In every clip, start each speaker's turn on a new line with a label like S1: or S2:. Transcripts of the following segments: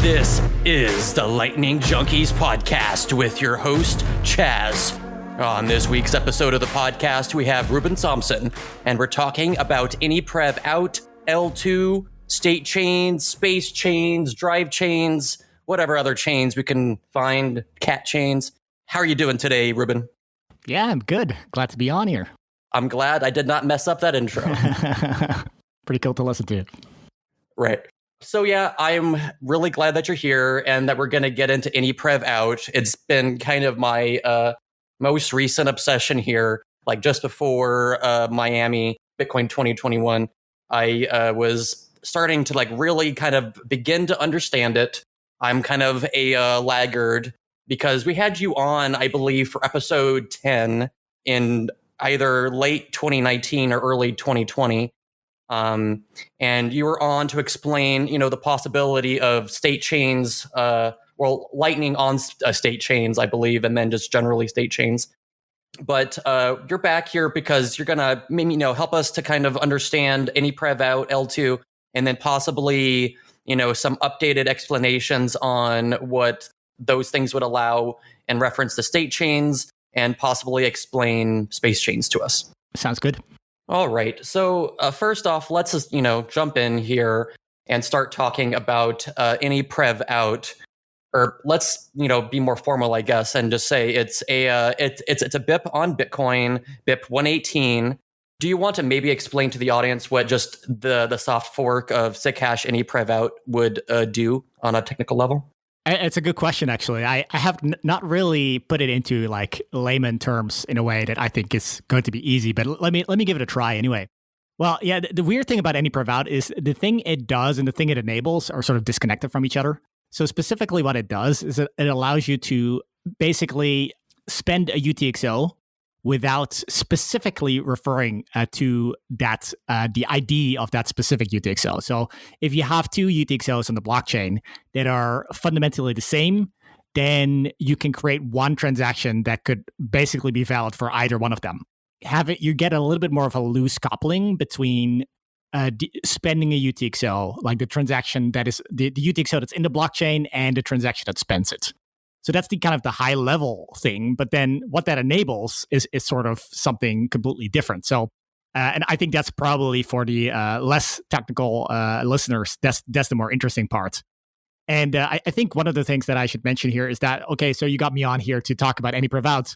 S1: This is the Lightning Junkies podcast with your host, Chaz. On this week's episode of the podcast, we have Ruben Somsen, and we're talking about ANYPREVOUT, Eltoo, statechains, spacechains, drivechains, whatever other chains we can find, cat chains. How are you doing today, Ruben?
S2: Yeah, I'm good. Glad to be on here.
S1: I'm glad I did not mess up that intro.
S2: Pretty cool to listen to.
S1: Right. So yeah, I'm really glad that you're here and that we're going to get into ANYPREVOUT. It's been kind of my most recent obsession here. Like just before Miami Bitcoin 2021, I was starting to like really kind of begin to understand it. I'm kind of a laggard because we had you on, I believe, for episode 10 in either late 2019 or early 2020. And you were on to explain, the possibility of state chains, lightning on state chains, I believe, and then just generally state chains. But you're back here because you're going to maybe, help us to kind of understand ANYPREVOUT, L2, and then possibly, some updated explanations on what those things would allow in reference to state chains and possibly explain space chains to us.
S2: Sounds good.
S1: All right. So first off, let's just, jump in here and start talking about ANYPREVOUT, or let's, be more formal, I guess, and just say it's a BIP on Bitcoin, BIP 118. Do you want to maybe explain to the audience what just the soft fork of SigHash ANYPREVOUT would do on a technical level?
S2: It's a good question, actually. I have not really put it into like layman terms in a way that I think is going to be easy, but let me give it a try anyway. Well, yeah, the weird thing about ANYPREVOUT is the thing it does and the thing it enables are sort of disconnected from each other. So specifically what it does is it allows you to basically spend a UTXO without specifically referring to that the ID of that specific UTXO. So if you have two UTXOs on the blockchain that are fundamentally the same, then you can create one transaction that could basically be valid for either one of them. You get a little bit more of a loose coupling between spending a UTXO, like the transaction that is the UTXO that's in the blockchain and the transaction that spends it. So that's the kind of the high level thing. But then what that enables is sort of something completely different. So, and I think that's probably for the less technical listeners, that's the more interesting part. And I think one of the things that I should mention here is that, okay, so you got me on here to talk about ANYPREVOUT,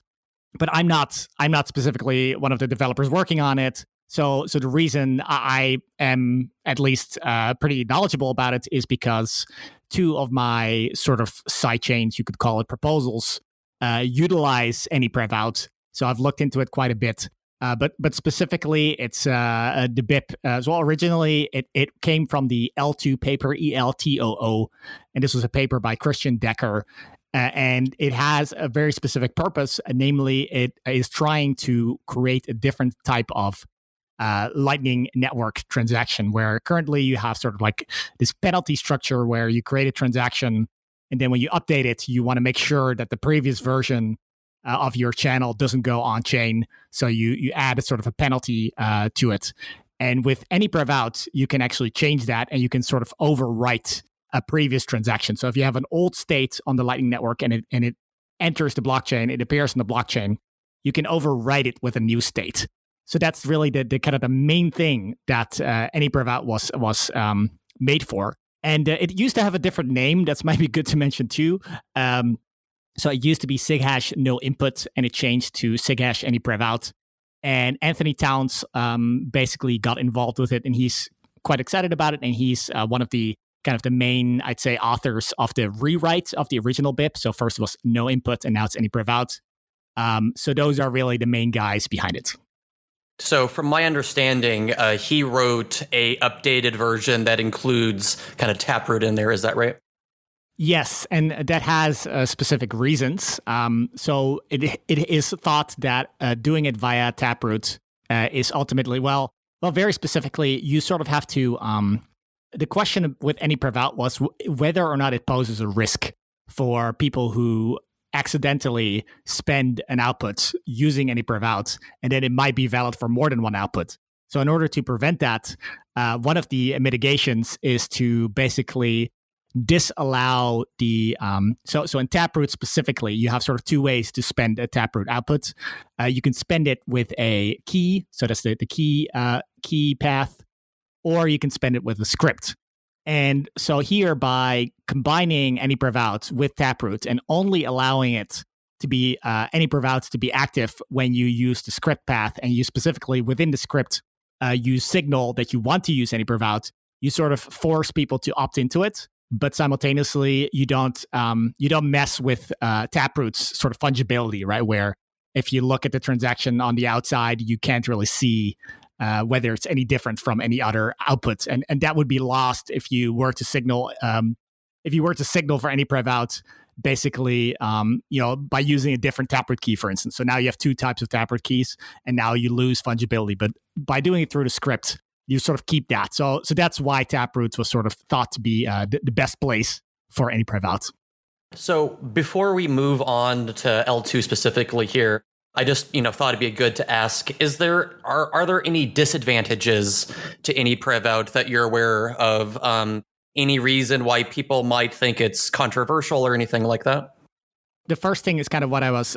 S2: but I'm not specifically one of the developers working on it. So the reason I am at least pretty knowledgeable about it is because two of my sort of sidechains, you could call it proposals, utilize ANYPREVOUT. So I've looked into it quite a bit. But specifically, it's the BIP. As well, originally, it came from the Eltoo paper, ELTOO. And this was a paper by Christian Decker. And it has a very specific purpose. Namely, it is trying to create a different type of Lightning Network transaction, where currently you have sort of like this penalty structure where you create a transaction, and then when you update it, you want to make sure that the previous version of your channel doesn't go on chain. So you add a sort of a penalty to it. And with ANYPREVOUT, you can actually change that, and you can sort of overwrite a previous transaction. So if you have an old state on the Lightning Network and it enters the blockchain, it appears in the blockchain, you can overwrite it with a new state. So that's really the kind of the main thing that ANYPREVOUT was made for. And it used to have a different name. That's might be good to mention too. So it used to be SigHash no input, and it changed to SigHash ANYPREVOUT. And Anthony Towns basically got involved with it, and he's quite excited about it. And he's one of the kind of the main, I'd say, authors of the rewrite of the original BIP. So first it was no input, and now it's ANYPREVOUT. So those are really the main guys behind it.
S1: So from my understanding, he wrote a updated version that includes kind of Taproot in there. Is that right?
S2: Yes, and that has specific reasons. So it is thought that doing it via Taproot is ultimately, well, very specifically, you sort of have to, the question with ANYPREVOUT was whether or not it poses a risk for people who accidentally spend an output using ANYPREVOUT, and then it might be valid for more than one output. So in order to prevent that, one of the mitigations is to basically disallow the so in Taproot specifically, you have sort of two ways to spend a Taproot output. You can spend it with a key, so that's the key path, or you can spend it with a script. And so here, by combining ANYPREVOUT with Taproot and only allowing it to be ANYPREVOUT to be active when you use the script path, and you specifically within the script use signal that you want to use ANYPREVOUT, you sort of force people to opt into it, but simultaneously you don't mess with Taproot's sort of fungibility, right? Where if you look at the transaction on the outside, you can't really see whether it's any different from any other outputs, and that would be lost if you were to signal for ANYPREVOUT, basically, by using a different Taproot key, for instance. So now you have two types of Taproot keys, and now you lose fungibility. But by doing it through the script, you sort of keep that. So that's why Taproot was sort of thought to be the best place for ANYPREVOUT.
S1: So before we move on to L2 specifically here, I just, thought it'd be good to ask, are there any disadvantages to ANYPREVOUT that you're aware of? Any reason why people might think it's controversial or anything like that?
S2: The first thing is kind of what I was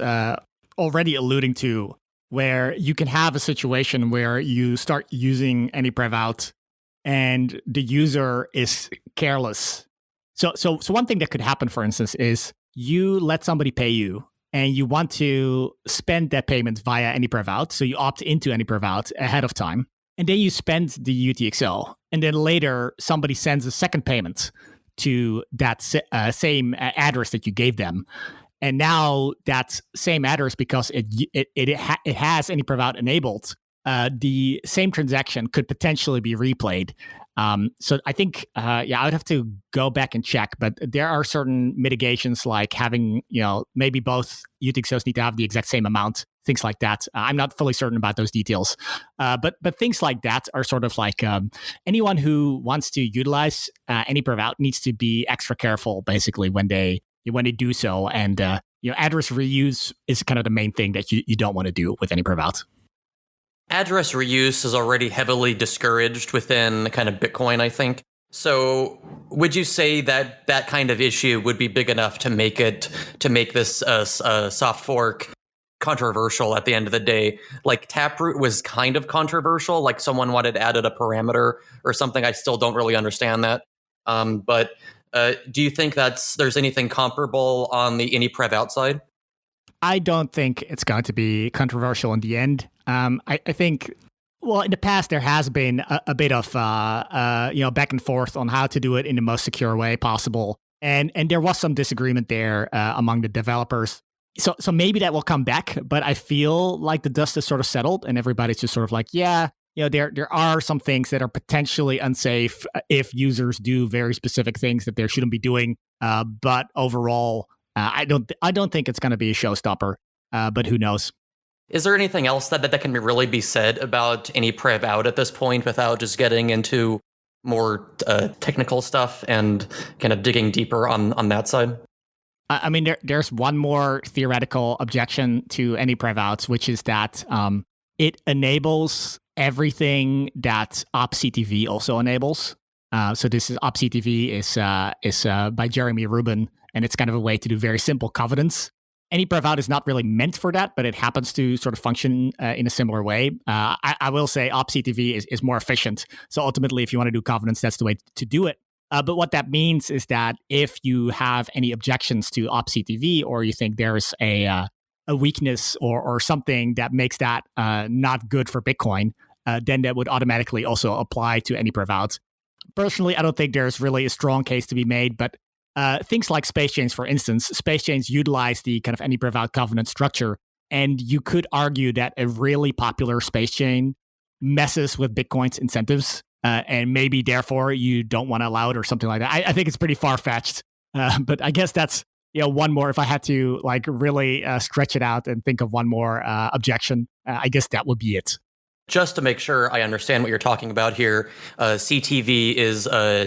S2: already alluding to, where you can have a situation where you start using ANYPREVOUT and the user is careless. So one thing that could happen, for instance, is you let somebody pay you, and you want to spend that payment via ANYPREVOUT, so you opt into ANYPREVOUT ahead of time, and then you spend the UTXO, and then later somebody sends a second payment to that same address that you gave them, and now that same address, because it has ANYPREVOUT enabled, the same transaction could potentially be replayed. So I think, I would have to go back and check, but there are certain mitigations, like having, maybe both UTXOs need to have the exact same amount, things like that. I'm not fully certain about those details. But things like that are sort of like anyone who wants to utilize ANYPREVOUT needs to be extra careful, basically, when they do so. And, address reuse is kind of the main thing that you don't want to do with ANYPREVOUT.
S1: Address reuse is already heavily discouraged within kind of Bitcoin, I think. So would you say that that kind of issue would be big enough to make this soft fork controversial at the end of the day? Like Taproot was kind of controversial, like someone wanted added a parameter or something. I still don't really understand that. But do you think there's anything comparable on the ANYPREVOUT side?
S2: I don't think it's going to be controversial in the end. I think, well, in the past, there has been a bit of, back and forth on how to do it in the most secure way possible. And there was some disagreement there among the developers. So maybe that will come back, but I feel like the dust is sort of settled and everybody's just sort of like, there are some things that are potentially unsafe if users do very specific things that they shouldn't be doing. But overall, I don't think it's going to be a showstopper, but who knows?
S1: Is there anything else that can really be said about ANYPREVOUT at this point without just getting into more technical stuff and kind of digging deeper on that side?
S2: I mean, there's one more theoretical objection to ANYPREVOUT, which is that it enables everything that opctv also enables. So this is opctv is by Jeremy Ruben, and it's kind of a way to do very simple covenants. ANYPREVOUT is not really meant for that, but it happens to sort of function in a similar way. I will say opctv is more efficient. So ultimately, if you want to do covenants, that's the way to do it. But what that means is that if you have any objections to opctv, or you think there's a weakness or something that makes that not good for Bitcoin, then that would automatically also apply to ANYPREVOUT. Personally, I don't think there's really a strong case to be made, but things like Spacechains, for instance, Spacechains utilize the kind of ANYPREVOUT covenant structure, and you could argue that a really popular Spacechain messes with Bitcoin's incentives, and maybe therefore you don't want to allow it or something like that. I think it's pretty far-fetched, but I guess that's one more. If I had to really stretch it out and think of one more objection, I guess that would be it.
S1: Just to make sure I understand what you're talking about here, CTV is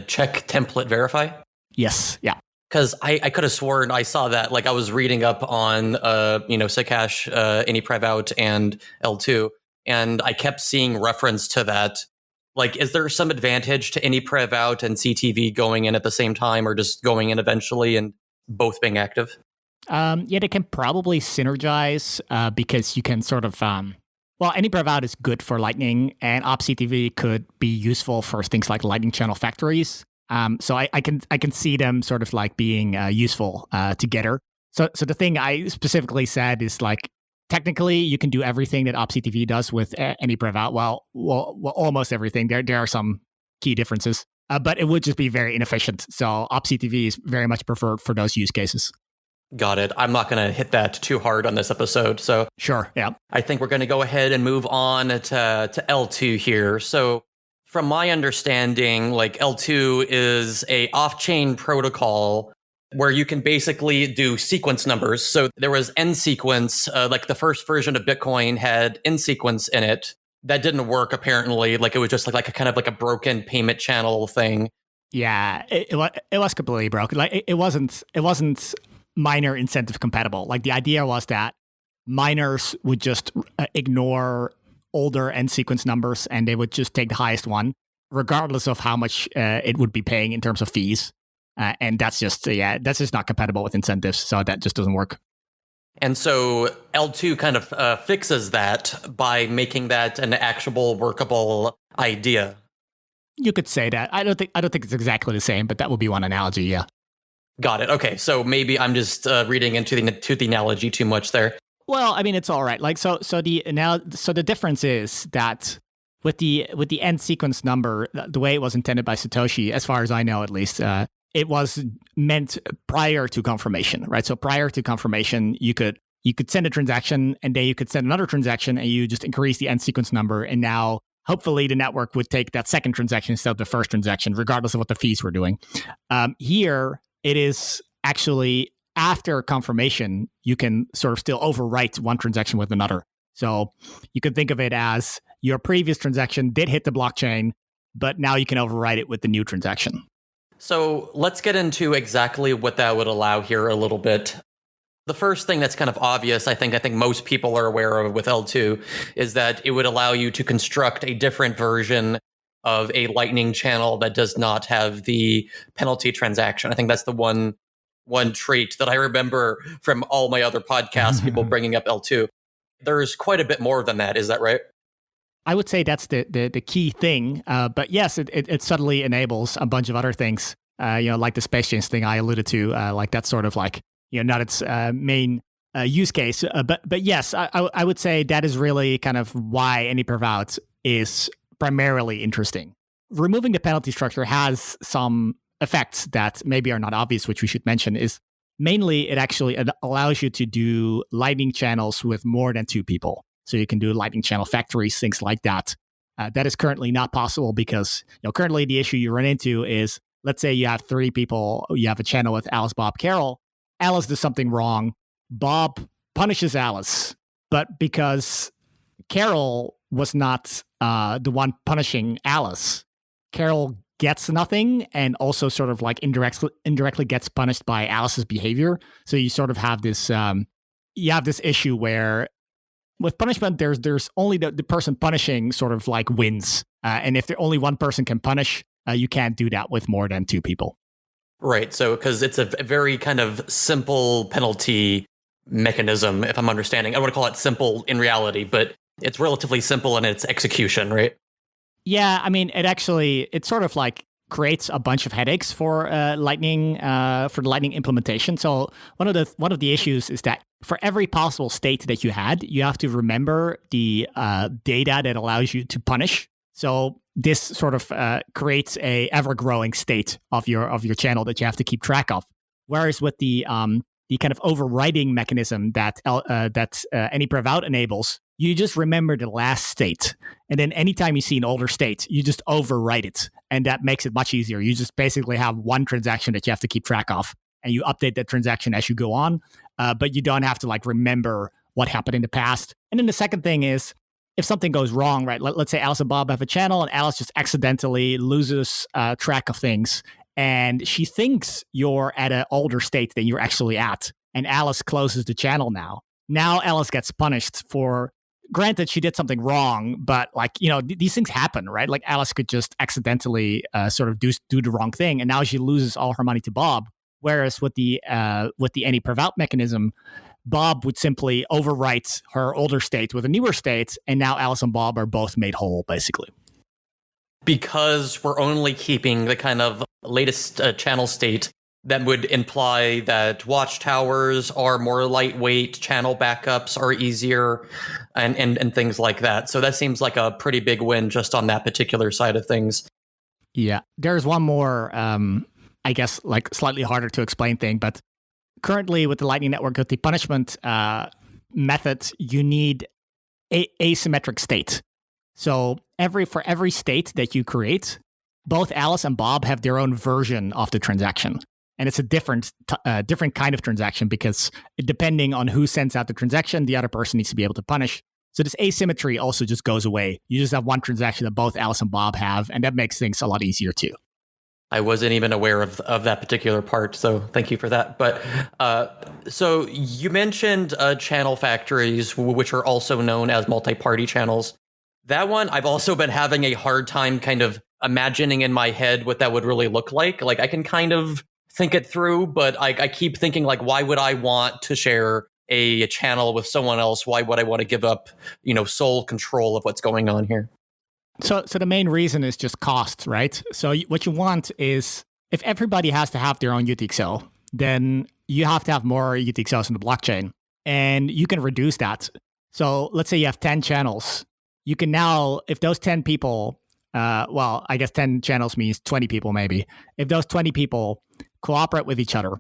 S1: check template verify?
S2: Yes, yeah.
S1: Because I could have sworn I saw that. I was reading up on, Sikash, ANYPREVOUT, and Eltoo, and I kept seeing reference to that, Like, is there some advantage to ANYPREVOUT and CTV going in at the same time, or just going in eventually and both being active?
S2: Yeah, they can probably synergize because you can sort of well, ANYPREVOUT is good for Lightning, and OpCTV could be useful for things like Lightning channel factories. So I can see them sort of like being useful together. So the thing I specifically said is like technically you can do everything that OpCTV does with ANYPREVOUT. Well, almost everything. There are some key differences, but it would just be very inefficient. So OpCTV is very much preferred for those use cases.
S1: Got it. I'm not going to hit that too hard on this episode. So
S2: sure, yeah.
S1: I think we're going to go ahead and move on to Eltoo here. So from my understanding, like Eltoo is a off-chain protocol where you can basically do sequence numbers. So there was N sequence, like the first version of Bitcoin had N sequence in it. That didn't work apparently. Like it was just like a kind of like a broken payment channel thing.
S2: Yeah, it was completely broken. Like it wasn't miner incentive compatible. Like the idea was that miners would just ignore older N sequence numbers and they would just take the highest one, regardless of how much it would be paying in terms of fees. And that's just not compatible with incentives. So that just doesn't work.
S1: And so L2 kind of fixes that by making that an actual workable idea.
S2: You could say that. I don't think it's exactly the same, but that would be one analogy. Yeah.
S1: Got it. Okay, so maybe I'm just reading into the analogy too much there.
S2: Well, I mean, it's all right. Like so the difference is that with the N sequence number, the way it was intended by Satoshi, as far as I know, at least, it was meant prior to confirmation, right? So prior to confirmation, you could send a transaction, and then you could send another transaction, and you just increase the N sequence number, and now hopefully the network would take that second transaction instead of the first transaction, regardless of what the fees were doing. Here, it is actually after confirmation, you can sort of still overwrite one transaction with another. So you could think of it as your previous transaction did hit the blockchain, but now you can overwrite it with the new transaction.
S1: So let's get into exactly what that would allow here a little bit. The first thing that's kind of obvious, I think most people are aware of with L2, is that it would allow you to construct a different version of a Lightning channel that does not have the penalty transaction. I think that's the one trait that I remember from all my other podcasts, people bringing up L2. There's quite a bit more than that. Is that right?
S2: I would say that's the key thing. But yes, it subtly enables a bunch of other things, like the Spacechains thing I alluded to, like that's sort of like, not its main use case. But yes, I would say that is really kind of why ANYPREVOUT is primarily interesting. Removing the penalty structure has some effects that maybe are not obvious, which we should mention, is mainly it actually allows you to do Lightning channels with more than two people. So you can do Lightning channel factories, things like that. That is currently not possible because currently the issue you run into is, let's say you have three people, you have a channel with Alice, Bob, Carol. Alice does something wrong. Bob punishes Alice, but because Carol was not the one punishing Alice, Carol gets nothing and also sort of like indirectly gets punished by Alice's behavior. So you sort of have this issue where with punishment, there's only the person punishing sort of like wins. And if only one person can punish, you can't do that with more than two people.
S1: Right. So because it's a very kind of simple penalty mechanism, if I'm understanding. I want to call it simple in reality, but it's relatively simple in its execution, right?
S2: Yeah, I mean, it sort of like creates a bunch of headaches for Lightning, for the Lightning implementation. So one of the issues is that for every possible state that you had, you have to remember the data that allows you to punish. So this sort of creates a ever-growing state of your channel that you have to keep track of. Whereas with the kind of overriding mechanism that ANYPREVOUT enables, you just remember the last state. And then anytime you see an older state, you just overwrite it. And that makes it much easier. You just basically have one transaction that you have to keep track of. And you update that transaction as you go on. But you don't have to like remember what happened in the past. And then the second thing is, if something goes wrong, right? Let's say Alice and Bob have a channel and Alice just accidentally loses track of things. And she thinks you're at an older state than you're actually at. And Alice closes the channel now. Now Alice gets punished for granted, she did something wrong, but like, these things happen, right? Like Alice could just accidentally sort of do the wrong thing, and now she loses all her money to Bob. Whereas with the ANYPREVOUT mechanism, Bob would simply overwrite her older state with a newer state, and now Alice and Bob are both made whole, basically.
S1: Because we're only keeping the kind of latest channel state, that would imply that watchtowers are more lightweight, channel backups are easier, and things like that. So that seems like a pretty big win just on that particular side of things.
S2: Yeah. There's one more, I guess, like slightly harder to explain thing, but currently with the Lightning Network, with the punishment method, you need asymmetric state. So for every state that you create, both Alice and Bob have their own version of the transaction. And it's a different kind of transaction, because depending on who sends out the transaction, the other person needs to be able to punish. So this asymmetry also just goes away. You just have one transaction that both Alice and Bob have, and that makes things a lot easier too.
S1: I wasn't even aware of that particular part, so thank you for that. But so you mentioned channel factories, which are also known as multi-party channels. That one, I've also been having a hard time kind of imagining in my head what that would really look like. Like, I can kind of think it through, but I keep thinking, like, why would I want to share a channel with someone else? Why would I want to give up, sole control of what's going on here?
S2: So the main reason is just cost, right? So what you want is, if everybody has to have their own UTXO, then you have to have more UTXOs in the blockchain, and you can reduce that. So let's say you have 10 channels. You can now, if those 10 people, I guess 10 channels means 20 people maybe. If those 20 people cooperate with each other,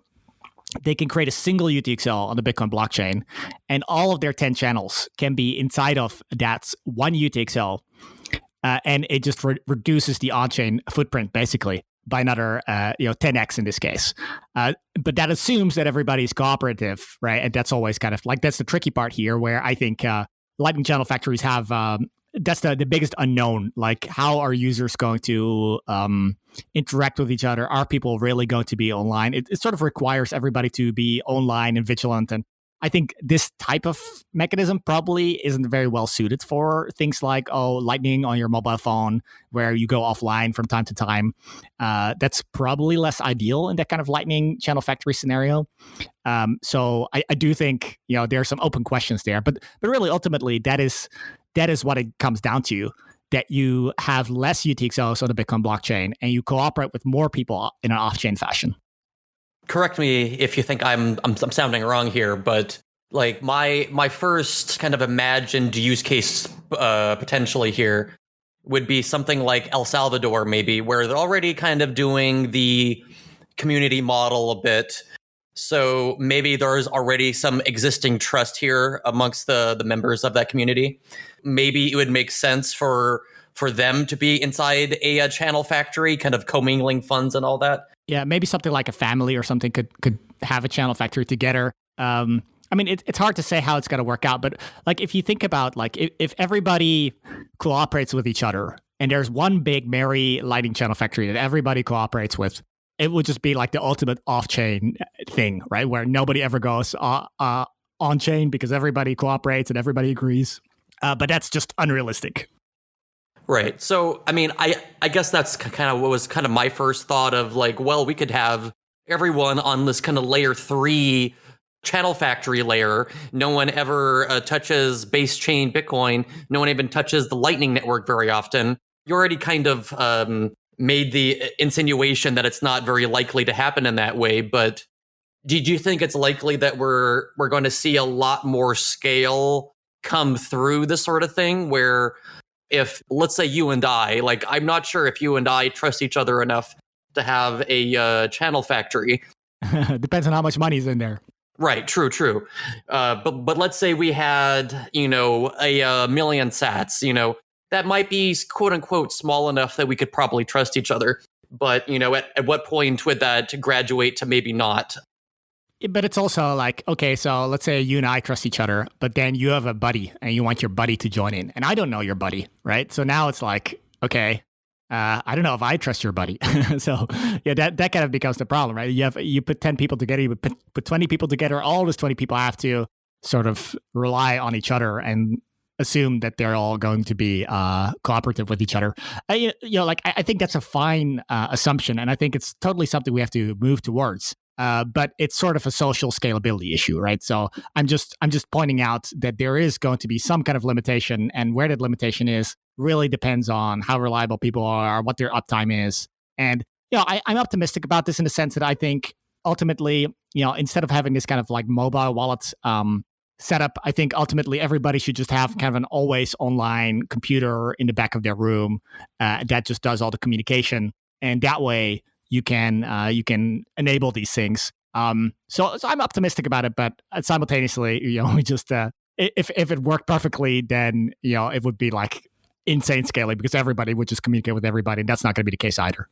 S2: they can create a single UTXO on the Bitcoin blockchain, and all of their 10 channels can be inside of that one UTXO. And it just reduces the on-chain footprint basically by another 10x in this case. But that assumes that everybody's cooperative, right? And that's always kind of like, that's the tricky part here, where I think Lightning channel factories have that's the biggest unknown. Like, how are users going to interact with each other? Are people really going to be online? It sort of requires everybody to be online and vigilant. And I think this type of mechanism probably isn't very well suited for things like, Lightning on your mobile phone, where you go offline from time to time. That's probably less ideal in that kind of Lightning channel factory scenario. So I do think, there are some open questions there, but really ultimately that is what it comes down to, that you have less UTXOs on the Bitcoin blockchain and you cooperate with more people in an off-chain fashion.
S1: Correct me if you think I'm sounding wrong here, but like my first kind of imagined use case potentially here would be something like El Salvador, maybe, where they're already kind of doing the community model a bit. So maybe there's already some existing trust here amongst the members of that community. Maybe it would make sense for them to be inside a channel factory, kind of commingling funds and all that.
S2: Yeah, maybe something like a family or something could have a channel factory together. I mean, it's hard to say how it's going to work out, but like, if you think about, like, if everybody cooperates with each other and there's one big merry Lightning channel factory that everybody cooperates with, it would just be like the ultimate off-chain thing, right? Where nobody ever goes on-chain because everybody cooperates and everybody agrees. But that's just unrealistic.
S1: Right. So, I mean, I guess that's kind of what was kind of my first thought of, like, well, we could have everyone on this kind of layer 3 channel factory layer. No one ever touches base chain Bitcoin. No one even touches the Lightning Network very often. You already kind of made the insinuation that it's not very likely to happen in that way. But do you think it's likely that we're going to see a lot more scale come through this sort of thing, where if, let's say, you and I, like, I'm not sure if you and I trust each other enough to have a channel factory.
S2: Depends on how much money's in there.
S1: Right. True. But let's say we had, a million sats, that might be quote unquote small enough that we could probably trust each other. But, at what point would that graduate to maybe not?
S2: But it's also like, okay, so let's say you and I trust each other, but then you have a buddy and you want your buddy to join in. And I don't know your buddy, right? So now it's like, okay, I don't know if I trust your buddy. So yeah, that kind of becomes the problem, right? You put 10 people together, you put 20 people together, all those 20 people have to sort of rely on each other. And assume that they're all going to be cooperative with each other. I think that's a fine assumption, and I think it's totally something we have to move towards. But it's sort of a social scalability issue, right? So I'm just pointing out that there is going to be some kind of limitation, and where that limitation is really depends on how reliable people are, what their uptime is, and I'm optimistic about this in the sense that I think ultimately, instead of having this kind of like mobile wallet setup, I think ultimately everybody should just have kind of an always online computer in the back of their room that just does all the communication, and that way you can enable these things. So I'm optimistic about it, but simultaneously, we just if it worked perfectly, then it would be like insane scaling because everybody would just communicate with everybody, and that's not going to be the case either.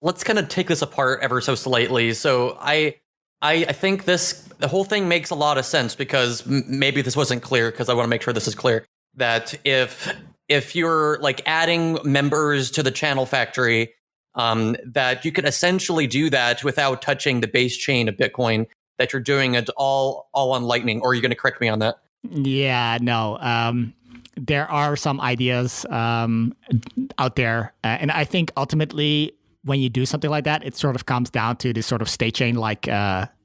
S1: Let's kind of take this apart ever so slightly. So I think the whole thing makes a lot of sense because maybe this wasn't clear because I want to make sure this is clear that if you're like adding members to the channel factory, that you can essentially do that without touching the base chain of Bitcoin, that you're doing it all on Lightning, or are you going to correct me on that?
S2: Yeah, no. There are some ideas out there, and I think ultimately when you do something like that, it sort of comes down to this sort of state chain like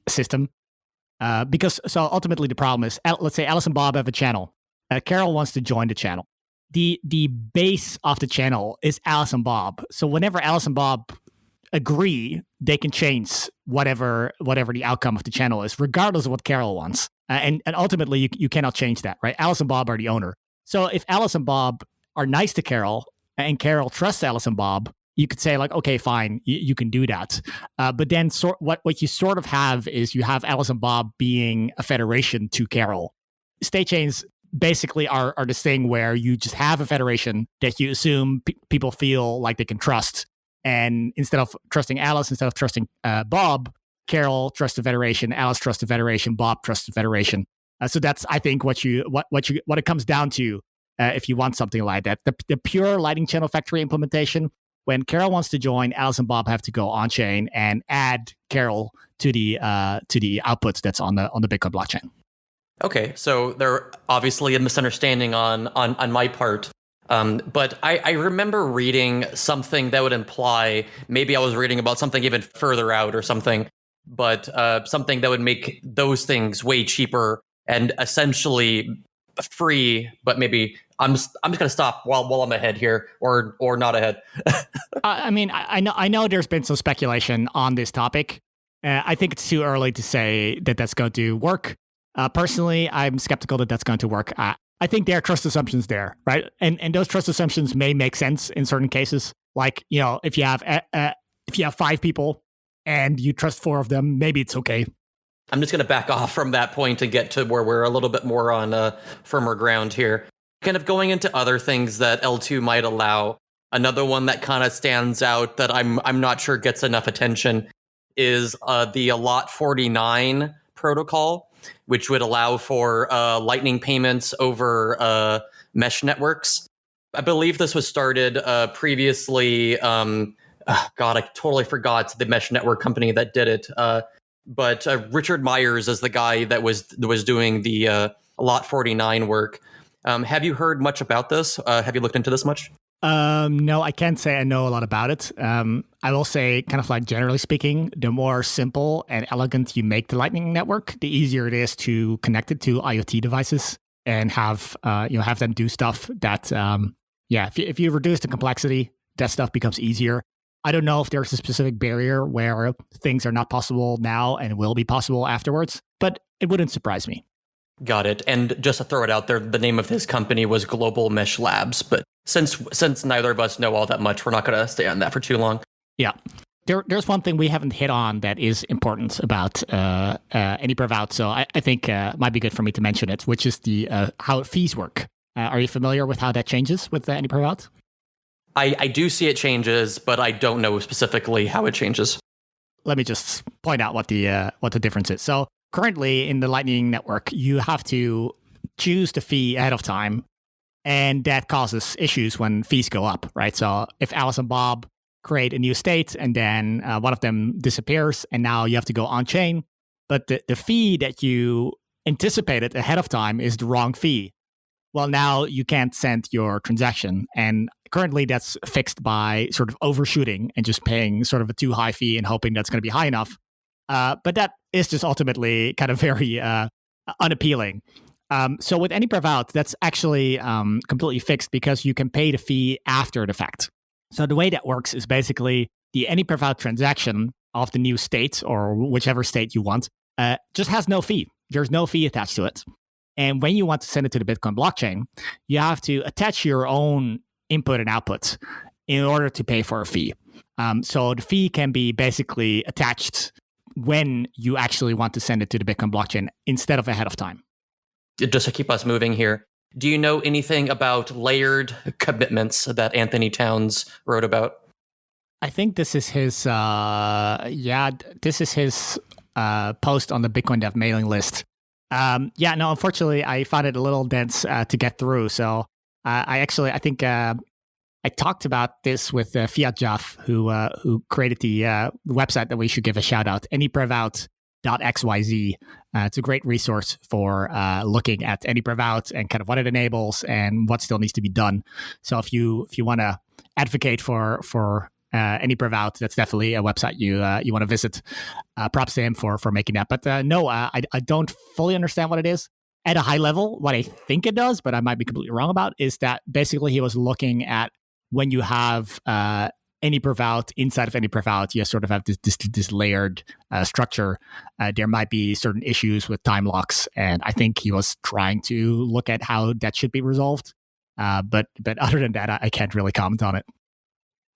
S2: system. Because ultimately the problem is, let's say Alice and Bob have a channel. Carol wants to join the channel. The base of the channel is Alice and Bob. So whenever Alice and Bob agree, they can change whatever the outcome of the channel is, regardless of what Carol wants. And ultimately, you cannot change that, right? Alice and Bob are the owner. So if Alice and Bob are nice to Carol and Carol trusts Alice and Bob, you could say like, okay, fine, you can do that. But then what you sort of have is you have Alice and Bob being a federation to Carol. State chains basically are this thing where you just have a federation that you assume people feel like they can trust. And instead of trusting Alice, instead of trusting Bob, Carol trusts the federation, Alice trusts the federation, Bob trusts the federation. So that's, I think, what it comes down to if you want something like that. The pure Lightning Channel Factory implementation, when Carol wants to join, Alice and Bob have to go on chain and add Carol to the outputs that's on the Bitcoin blockchain.
S1: Okay, so there obviously a misunderstanding on my part. But I remember reading something that would imply, maybe I was reading about something even further out or something, but something that would make those things way cheaper and essentially free. But maybe I'm just going to stop while I'm ahead here, or not ahead.
S2: I mean, I know there's been some speculation on this topic. I think it's too early to say that that's going to work. Personally, I'm skeptical that that's going to work. I think there are trust assumptions there, right? And those trust assumptions may make sense in certain cases. Like, if you have 5 people and you trust 4 of them, maybe it's okay.
S1: I'm just going to back off from that point and get to where we're a little bit more on firmer ground here. Kind of going into other things that Eltoo might allow. Another one that kind of stands out that I'm not sure gets enough attention is the Lot 49 protocol, which would allow for Lightning payments over mesh networks. I believe this was started previously. God, I totally forgot the mesh network company that did it. But Richard Myers is the guy that was doing the Lot 49 work. Have you heard much about this? Have you looked into this much?
S2: No, I can't say I know a lot about it. I will say, kind of like generally speaking, the more simple and elegant you make the Lightning Network, the easier it is to connect it to IoT devices and have them do stuff that, if you reduce the complexity, that stuff becomes easier. I don't know if there's a specific barrier where things are not possible now and will be possible afterwards, but it wouldn't surprise me.
S1: Got it. And just to throw it out there, the name of his company was Global Mesh Labs. But since neither of us know all that much, we're not going to stay on that for too long.
S2: Yeah. There's one thing we haven't hit on that is important about ANYPREVOUT. So I think it might be good for me to mention it, which is the how fees work. Are you familiar with how that changes with ANYPREVOUT?
S1: I do see it changes, but I don't know specifically how it changes.
S2: Let me just point out what the difference is. So currently in the Lightning Network, you have to choose the fee ahead of time, and that causes issues when fees go up, right? So if Alice and Bob create a new state and then one of them disappears and now you have to go on chain, but the fee that you anticipated ahead of time is the wrong fee. well, now you can't send your transaction. And currently that's fixed by sort of overshooting and just paying sort of a too high fee and hoping that's going to be high enough. But that is just ultimately kind of very unappealing. So with ANYPREVOUT, that's actually completely fixed because you can pay the fee after the fact. So the way that works is basically the ANYPREVOUT transaction of the new state or whichever state you want just has no fee. There's no fee attached to it. And when you want to send it to the Bitcoin blockchain, you have to attach your own input and output in order to pay for a fee. So the fee can be basically attached when you actually want to send it to the Bitcoin blockchain instead of ahead of time.
S1: Just to keep us moving here, do you know anything about layered commitments that Anthony Towns wrote about?
S2: I think this is his, post on the Bitcoin Dev mailing list. Unfortunately, I found it a little dense to get through. So I think I talked about this with Fiat Jaff, who created the website that we should give a shout out, ANYPREVOUT.xyz. It's a great resource for looking at ANYPREVOUT and kind of what it enables and what still needs to be done. So if you want to advocate for ANYPREVOUT, that's definitely a website you want to visit. Props to him for making that. But I don't fully understand what it is. At a high level, what I think it does, but I might be completely wrong about, is that basically he was looking at when you have ANYPREVOUT inside of ANYPREVOUT, you sort of have this layered structure. There might be certain issues with time locks, and I think he was trying to look at how that should be resolved. But other than that, I can't really comment on it.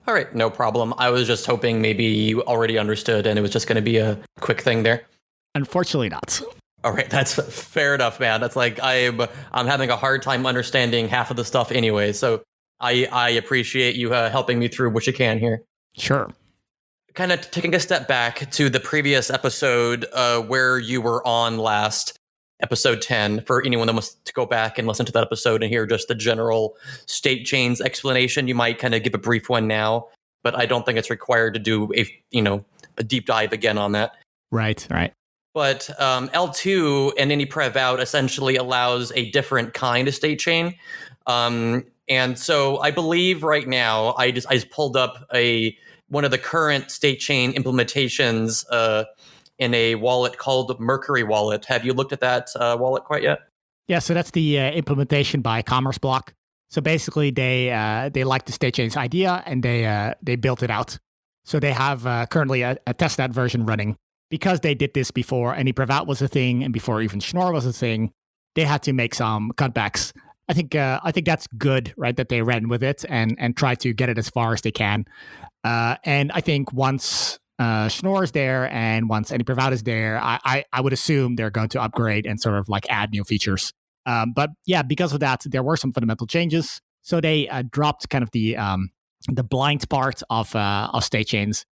S1: All right, no problem. I was just hoping maybe you already understood and it was just going to be a quick thing there.
S2: Unfortunately not.
S1: All right, that's fair enough, man. That's like I'm having a hard time understanding half of the stuff anyway. So I appreciate you helping me through what you can here.
S2: Sure.
S1: Kind of taking a step back to the previous episode where you were on last, episode 10, for anyone that wants to go back and listen to that episode and hear just the general state chains explanation. You might kind of give a brief one now, but I don't think it's required to do a deep dive again on that.
S2: Right.
S1: But L2 and ANYPREVOUT essentially allows a different kind of state chain. And so I believe right now I just pulled up one of the current state chain implementations in a wallet called Mercury Wallet. Have you looked at that wallet quite yet?
S2: Yeah, so that's the implementation by Commerce Block. So basically, they like the state chains idea and they built it out. So they have currently a testnet version running. Because they did this before ANYPREVOUT was a thing and before even Schnorr was a thing, they had to make some cutbacks. I think that's good, right? That they ran with it and try to get it as far as they can. And I think once Schnorr is there and once ANYPREVOUT is there, I would assume they're going to upgrade and sort of like add new features. But yeah, because of that, there were some fundamental changes. So they dropped kind of the blind part of state chains,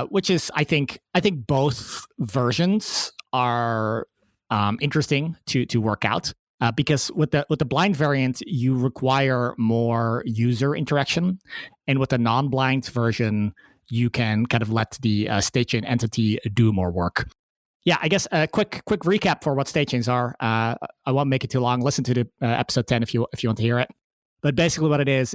S2: which is I think both versions are interesting to work out. Because with the blind variant, you require more user interaction, and with the non-blind version, you can kind of let the state chain entity do more work. Yeah, I guess a quick recap for what state chains are. I won't make it too long. Listen to the episode 10 if you want to hear it. But basically, what it is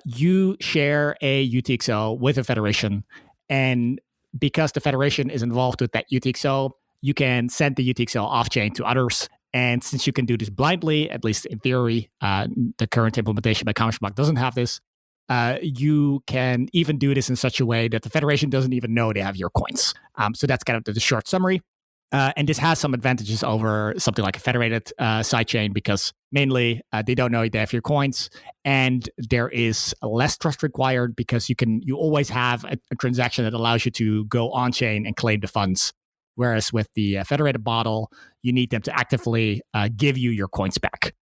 S2: you share a UTXO with a federation, and because the federation is involved with that UTXO, you can send the UTXO off-chain to others. And since you can do this blindly, at least in theory, the current implementation by Commerce Block doesn't have this, you can even do this in such a way that the Federation doesn't even know they have your coins. So that's kind of the short summary. And this has some advantages over something like a federated sidechain because mainly they don't know they have your coins, and there is less trust required because you always have a transaction that allows you to go on-chain and claim the funds. Whereas with the federated model, you need them to actively give you your coins back.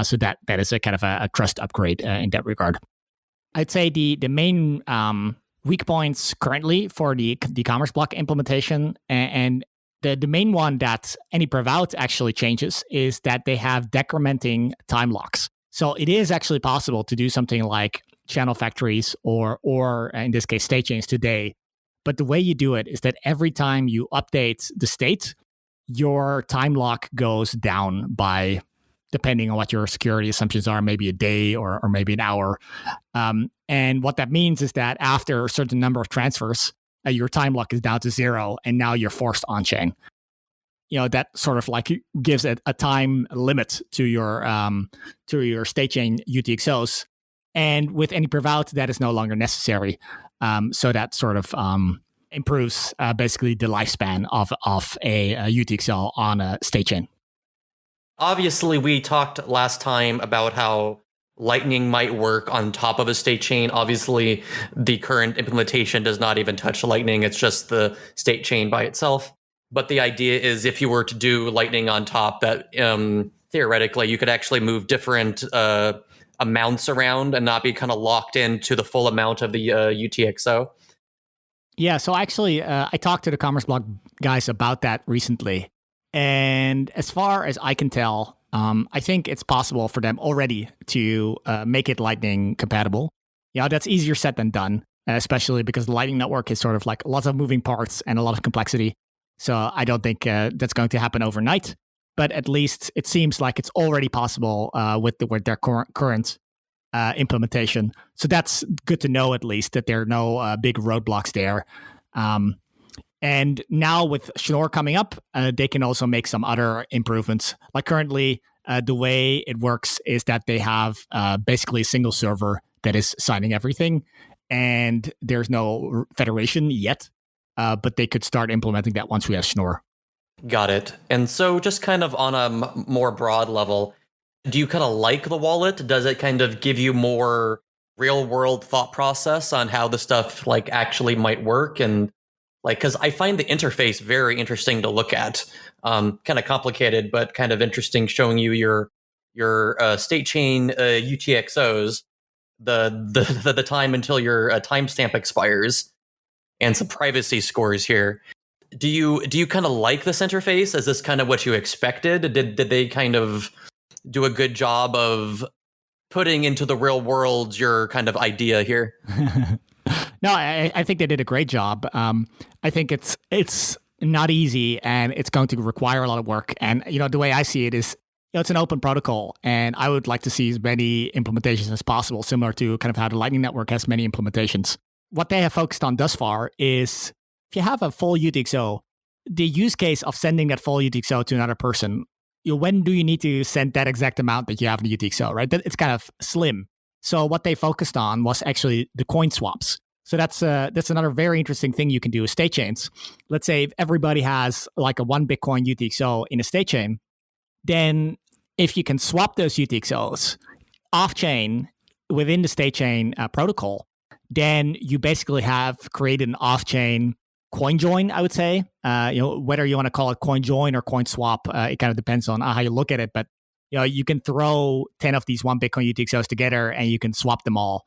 S2: So that is a kind of a trust upgrade in that regard. I'd say the main weak points currently for the Commerce Block implementation, and the main one that ANYPREVOUT actually changes is that they have decrementing time locks. So it is actually possible to do something like channel factories or in this case state chains today. But the way you do it is that every time you update the state, your time lock goes down by depending on what your security assumptions are, maybe a day or maybe an hour. And what that means is that after a certain number of transfers, your time lock is down to 0, and now you're forced on chain. That sort of like gives a time limit to your statechain UTXOs. And with ANYPREVOUT, that is no longer necessary. So that sort of improves basically the lifespan of a UTXO on a statechain.
S1: Obviously, we talked last time about how Lightning might work on top of a state chain. Obviously, the current implementation does not even touch Lightning. It's just the state chain by itself. But the idea is if you were to do Lightning on top, that theoretically you could actually move different amounts around and not be kind of locked into the full amount of the UTXO.
S2: Yeah, so actually, I talked to the Commerce Blog guys about that recently. And as far as I can tell, I think it's possible for them already to make it Lightning compatible. That's easier said than done, especially because the Lightning Network is sort of like lots of moving parts and a lot of complexity. So I don't think that's going to happen overnight. But at least it seems like it's already possible with their current implementation. So that's good to know, at least, that there are no big roadblocks there. And now with Schnorr coming up, they can also make some other improvements. Like currently, the way it works is that they have basically a single server that is signing everything. And there's no federation yet, but they could start implementing that once we have Schnorr.
S1: Got it. And so just kind of on a more broad level, do you kind of like the wallet? Does it kind of give you more real world thought process on how the stuff like actually might work? And like, because I find the interface very interesting to look at, kind of complicated, but kind of interesting, showing you your state chain UTXOs, the time until your timestamp expires, and some privacy scores here. Do you kind of like this interface? Is this kind of what you expected? Did they kind of do a good job of putting into the real world your kind of idea here?
S2: No, I think they did a great job. I think it's not easy, and it's going to require a lot of work. And the way I see it is, it's an open protocol, and I would like to see as many implementations as possible, similar to kind of how the Lightning Network has many implementations. What they have focused on thus far is if you have a full UTXO, the use case of sending that full UTXO to another person, when do you need to send that exact amount that you have in the UTXO, right? It's kind of slim. So what they focused on was actually the coin swaps. So that's another very interesting thing you can do with state chains. Let's say if everybody has like a 1 Bitcoin UTXO in a state chain, then if you can swap those UTXOs off-chain within the state chain protocol, then you basically have created an off-chain coin join, I would say. Whether you want to call it coin join or coin swap, it kind of depends on how you look at it. But you can throw 10 of these 1 Bitcoin UTXOs together and you can swap them all.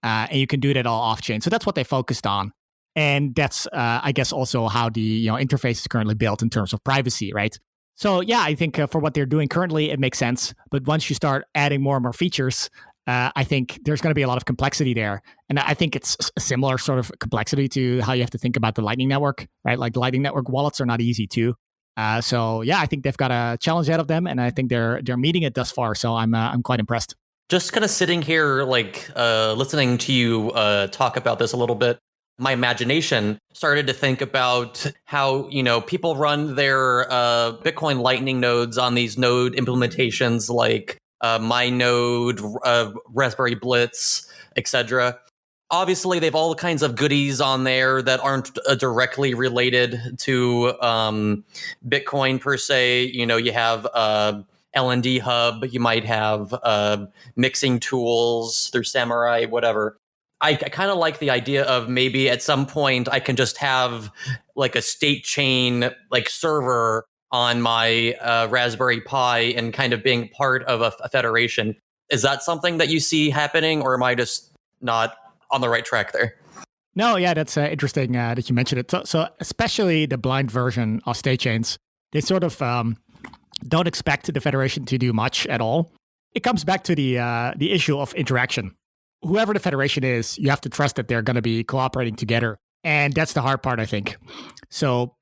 S2: And you can do that all off-chain. So that's what they focused on. And that's, I guess, also how the interface is currently built in terms of privacy, right? So yeah, I think for what they're doing currently, it makes sense. But once you start adding more and more features, I think there's going to be a lot of complexity there. And I think it's a similar sort of complexity to how you have to think about the Lightning Network, right? Like the Lightning Network wallets are not easy too. So yeah, I think they've got a challenge ahead of them, and I think they're meeting it thus far. So I'm quite impressed.
S1: Just kind of sitting here, like listening to you talk about this a little bit, my imagination started to think about how, people run their Bitcoin Lightning nodes on these node implementations like my node, Raspberry Blitz, etc. Obviously, they have all kinds of goodies on there that aren't directly related to Bitcoin per se. You have LND hub, you might have mixing tools through Samurai, whatever. I kind of like the idea of maybe at some point I can just have like a state chain like server on my Raspberry Pi and kind of being part of a federation. Is that something that you see happening, or am I just not on the right track there?
S2: No, yeah, that's interesting that you mentioned it. So especially the blind version of statechains, they sort of don't expect the federation to do much at all. It comes back to the issue of interaction. Whoever the federation is, you have to trust that they're going to be cooperating together. And that's the hard part, I think. So,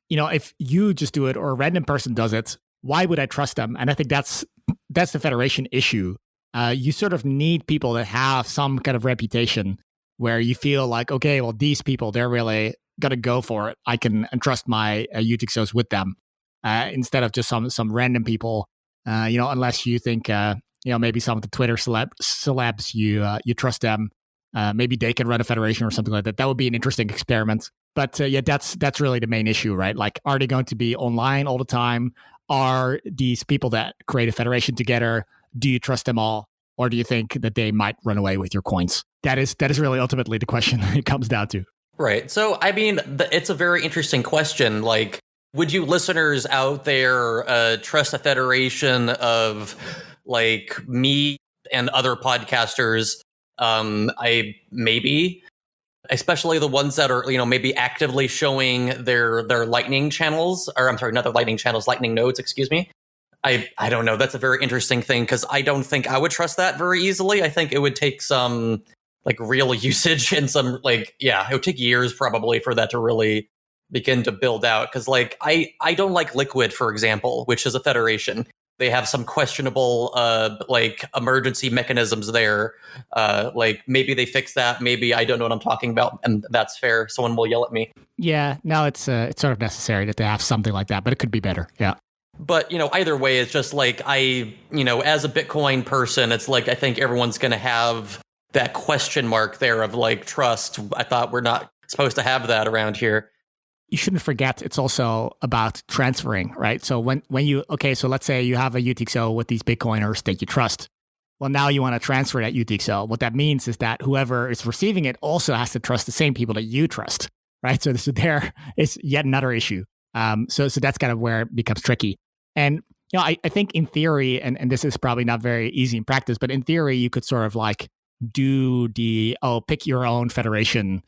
S2: if you just do it or a random person does it, why would I trust them? And I think that's that's the federation issue. You sort of need people that have some kind of reputation where you feel like, okay, well, these people, they're really going to go for it. I can entrust my UTXOs with them instead of just some random people, unless you think, maybe some of the Twitter celebs, you trust them. Maybe they can run a federation or something like that. That would be an interesting experiment. But that's really the main issue, right? Like, are they going to be online all the time? Are these people that create a federation together, do you trust them all? Or do you think that they might run away with your coins? That is really ultimately the question it comes down to.
S1: Right. So, I mean, it's a very interesting question. Like, would you listeners out there trust a federation of like me and other podcasters? Maybe, especially the ones that are, maybe actively showing their Lightning channels, or I'm sorry, not their Lightning channels, Lightning nodes, excuse me. I don't know. That's a very interesting thing because I don't think I would trust that very easily. I think it would take some like real usage and some it would take years probably for that to really begin to build out. Because like I don't like Liquid, for example, which is a federation. They have some questionable emergency mechanisms there. Maybe they fix that. Maybe I don't know what I'm talking about, and that's fair. Someone will yell at me.
S2: Yeah, no, it's sort of necessary that they have something like that, but it could be better. Yeah.
S1: But, either way, it's just like as a Bitcoin person, it's like I think everyone's going to have that question mark there of like trust. I thought we're not supposed to have that around here.
S2: You shouldn't forget it's also about transferring, right? So when you, so let's say you have a UTXO with these Bitcoiners that you trust. Well, now you want to transfer that UTXO. What that means is that whoever is receiving it also has to trust the same people that you trust, right? So there is yet another issue. So that's kind of where it becomes tricky. And I think in theory, and this is probably not very easy in practice, but in theory, you could sort of like do pick your own federation.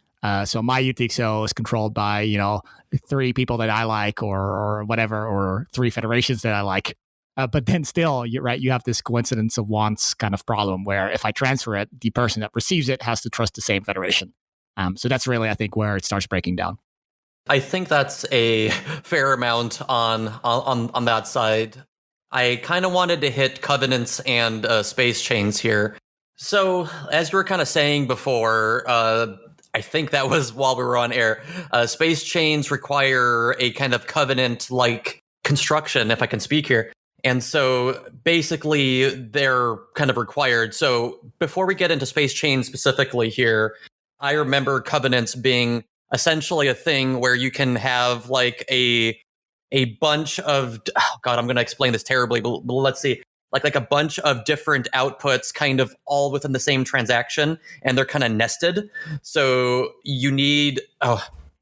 S2: So my UTXO is controlled by, 3 people that I like or whatever, or 3 federations that I like. But then still, you're right, you have this coincidence of wants kind of problem where if I transfer it, the person that receives it has to trust the same federation. So that's really, I think, where it starts breaking down.
S1: I think that's a fair amount on that side. I kind of wanted to hit covenants and Spacechains here. So, as you were kind of saying before, I think that was while we were on air, Spacechains require a kind of covenant-like construction, if I can speak here. And so, basically, they're kind of required. So, before we get into Spacechains specifically here, I remember covenants being essentially a thing where you can have like a bunch of, I'm going to explain this terribly, but let's see, like a bunch of different outputs kind of all within the same transaction, and they're kind of nested. So you need,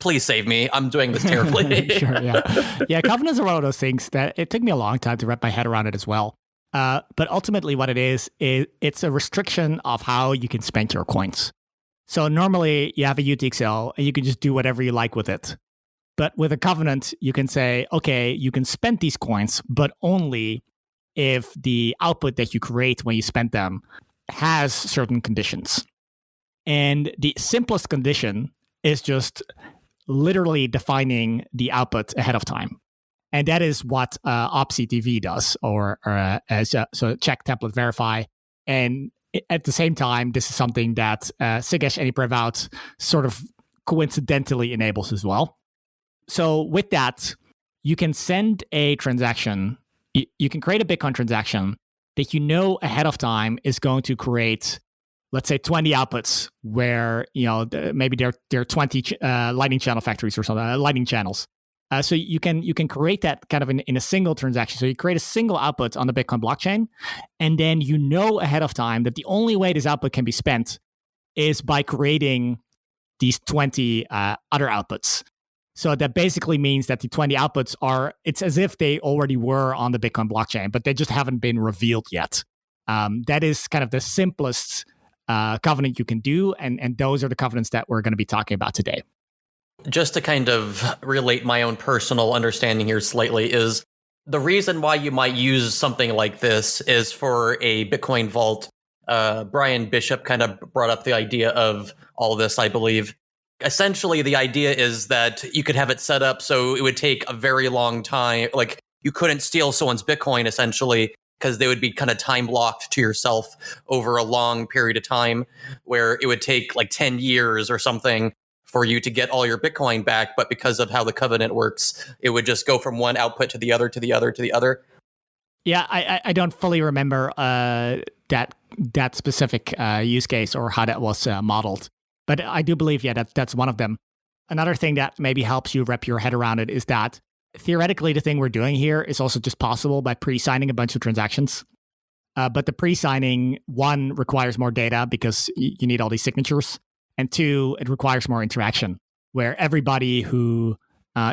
S1: please save me. I'm doing this terribly.
S2: Sure, yeah. Yeah, covenants are one of those things that it took me a long time to wrap my head around it as well. But ultimately what it is it's a restriction of how you can spend your coins. So normally you have a UTXO and you can just do whatever you like with it. But with a covenant, you can say, okay, you can spend these coins, but only if the output that you create when you spend them has certain conditions. And the simplest condition is just literally defining the output ahead of time. And that is what opctv does, so check, template, verify. And at the same time, this is something that ANYPREVOUT sort of coincidentally enables as well. So with that, you can send a transaction. You can create a Bitcoin transaction that you know ahead of time is going to create, let's say, 20 outputs where, maybe there are 20 Lightning channel factories or something, Lightning channels. So you can create that kind of in a single transaction. So you create a single output on the Bitcoin blockchain, and then you know ahead of time that the only way this output can be spent is by creating these 20 other outputs. So that basically means that the 20 outputs it's as if they already were on the Bitcoin blockchain, but they just haven't been revealed yet. That is kind of the simplest covenant you can do, and those are the covenants that we're going to be talking about today.
S1: Just to kind of relate my own personal understanding here slightly is the reason why you might use something like this is for a Bitcoin vault. Brian Bishop kind of brought up the idea of all this, I believe. Essentially, the idea is that you could have it set up so it would take a very long time. Like, you couldn't steal someone's Bitcoin, essentially, because they would be kind of time blocked to yourself over a long period of time, where it would take like 10 years or something for you to get all your Bitcoin back. But because of how the covenant works, it would just go from one output to the other, to the other, to the other.
S2: Yeah, I don't fully remember that specific use case or how that was modeled. But I do believe, that's one of them. Another thing that maybe helps you wrap your head around it is that theoretically the thing we're doing here is also just possible by pre-signing a bunch of transactions. But the pre-signing, one, requires more data because you need all these signatures. And two, it requires more interaction, where everybody who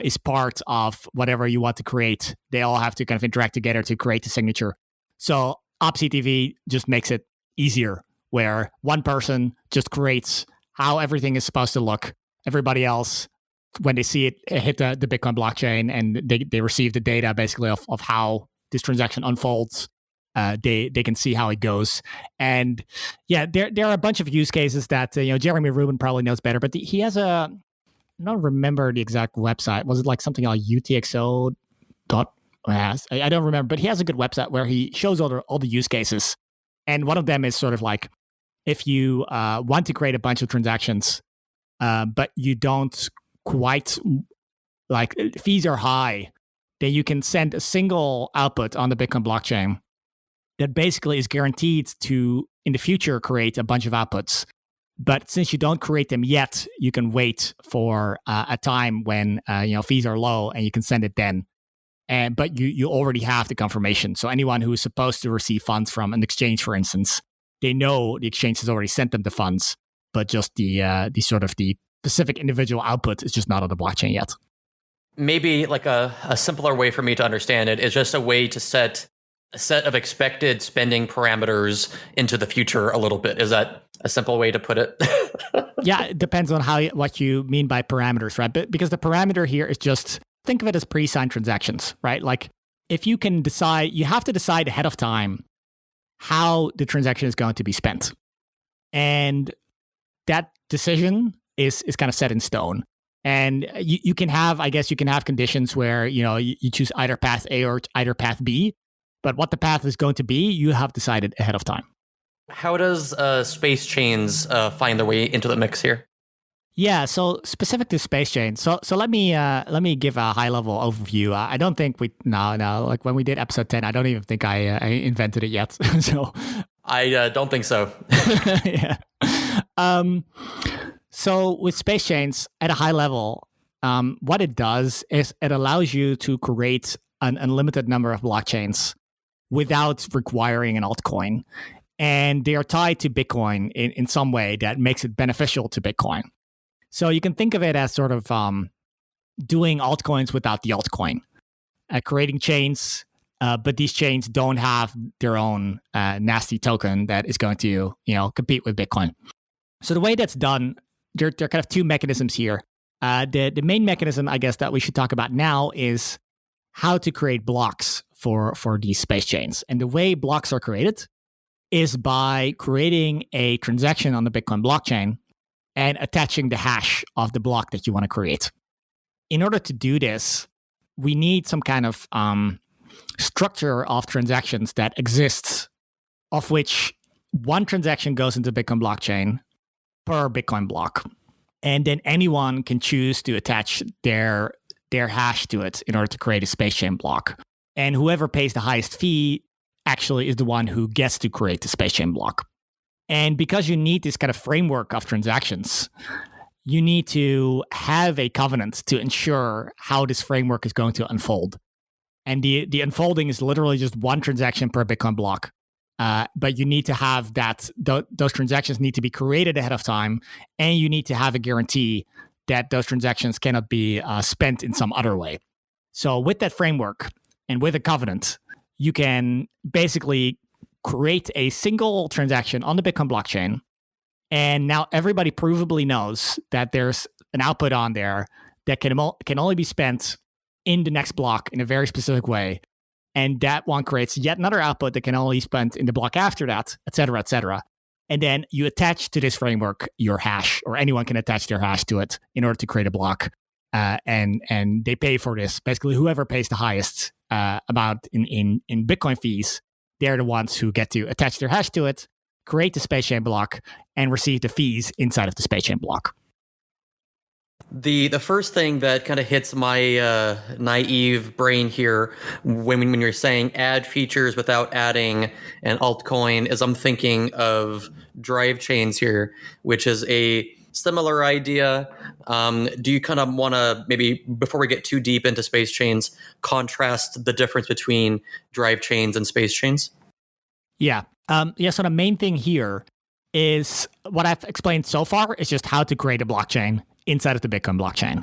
S2: is part of whatever you want to create, they all have to kind of interact together to create the signature. So OpsCTV just makes it easier, where one person just creates how everything is supposed to look. Everybody else, when they see it hit the Bitcoin blockchain and they receive the data basically of how this transaction unfolds, they can see how it goes. And yeah, there are a bunch of use cases that Jeremy Rubin probably knows better, but he has I don't remember the exact website. Was it like something like UTXO dot? I don't remember, but he has a good website where he shows all the use cases. And one of them is sort of like, if you want to create a bunch of transactions, but you don't quite, like, fees are high, then you can send a single output on the Bitcoin blockchain that basically is guaranteed to, in the future, create a bunch of outputs. But since you don't create them yet, you can wait for a time when fees are low, and you can send it then. But you already have the confirmation. So anyone who is supposed to receive funds from an exchange, for instance, they know the exchange has already sent them the funds, but just the sort of the specific individual output is just not on the blockchain yet.
S1: Maybe like a simpler way for me to understand it is just a way to set a set of expected spending parameters into the future a little bit. Is that a simple way to put it?
S2: Yeah, it depends on what you mean by parameters, right? But because the parameter here is just, think of it as pre-signed transactions, right? Like, if you can decide, you have to decide ahead of time how the transaction is going to be spent. And that decision is kind of set in stone. And you can have, I guess you can have conditions where, you choose either path A or either path B, but what the path is going to be, you have decided ahead of time.
S1: How does Spacechains find their way into the mix here?
S2: Yeah, so specific to Spacechain. So let me give a high level overview. I don't think like when we did episode 10, I don't even think I invented it yet. So
S1: I don't think so.
S2: Yeah. So with Spacechains at a high level, what it does is it allows you to create an unlimited number of blockchains without requiring an altcoin. And they are tied to Bitcoin in some way that makes it beneficial to Bitcoin. So you can think of it as sort of doing altcoins without the altcoin, creating chains, but these chains don't have their own nasty token that is going to compete with Bitcoin. So the way that's done, there are kind of two mechanisms here. The main mechanism, I guess, that we should talk about now is how to create blocks for these space chains. And the way blocks are created is by creating a transaction on the Bitcoin blockchain and attaching the hash of the block that you want to create. In order to do this, we need some kind of structure of transactions that exists, of which one transaction goes into Bitcoin blockchain per Bitcoin block. And then anyone can choose to attach their hash to it in order to create a space chain block. And whoever pays the highest fee actually is the one who gets to create the space chain block. And because you need this kind of framework of transactions, you need to have a covenant to ensure how this framework is going to unfold. And the unfolding is literally just one transaction per Bitcoin block. But you need to have that, those transactions need to be created ahead of time, and you need to have a guarantee that those transactions cannot be spent in some other way. So with that framework and with a covenant, you can basically create a single transaction on the Bitcoin blockchain. And now everybody provably knows that there's an output on there that can only be spent in the next block in a very specific way. And that one creates yet another output that can only be spent in the block after that, et cetera, et cetera. And then you attach to this framework your hash, or anyone can attach their hash to it in order to create a block. And they pay for this. Basically, whoever pays the highest amount in Bitcoin fees they're the ones who get to attach their hash to it, create the spacechain block, and receive the fees inside of the spacechain block.
S1: The first thing that kind of hits my naive brain here when you're saying add features without adding an altcoin is I'm thinking of drivechains here, which is a similar idea. Do you kind of want to, maybe before we get too deep into spacechains, contrast the difference between drivechains and spacechains?
S2: Yeah. So the main thing here is what I've explained so far is just how to create a blockchain inside of the Bitcoin blockchain.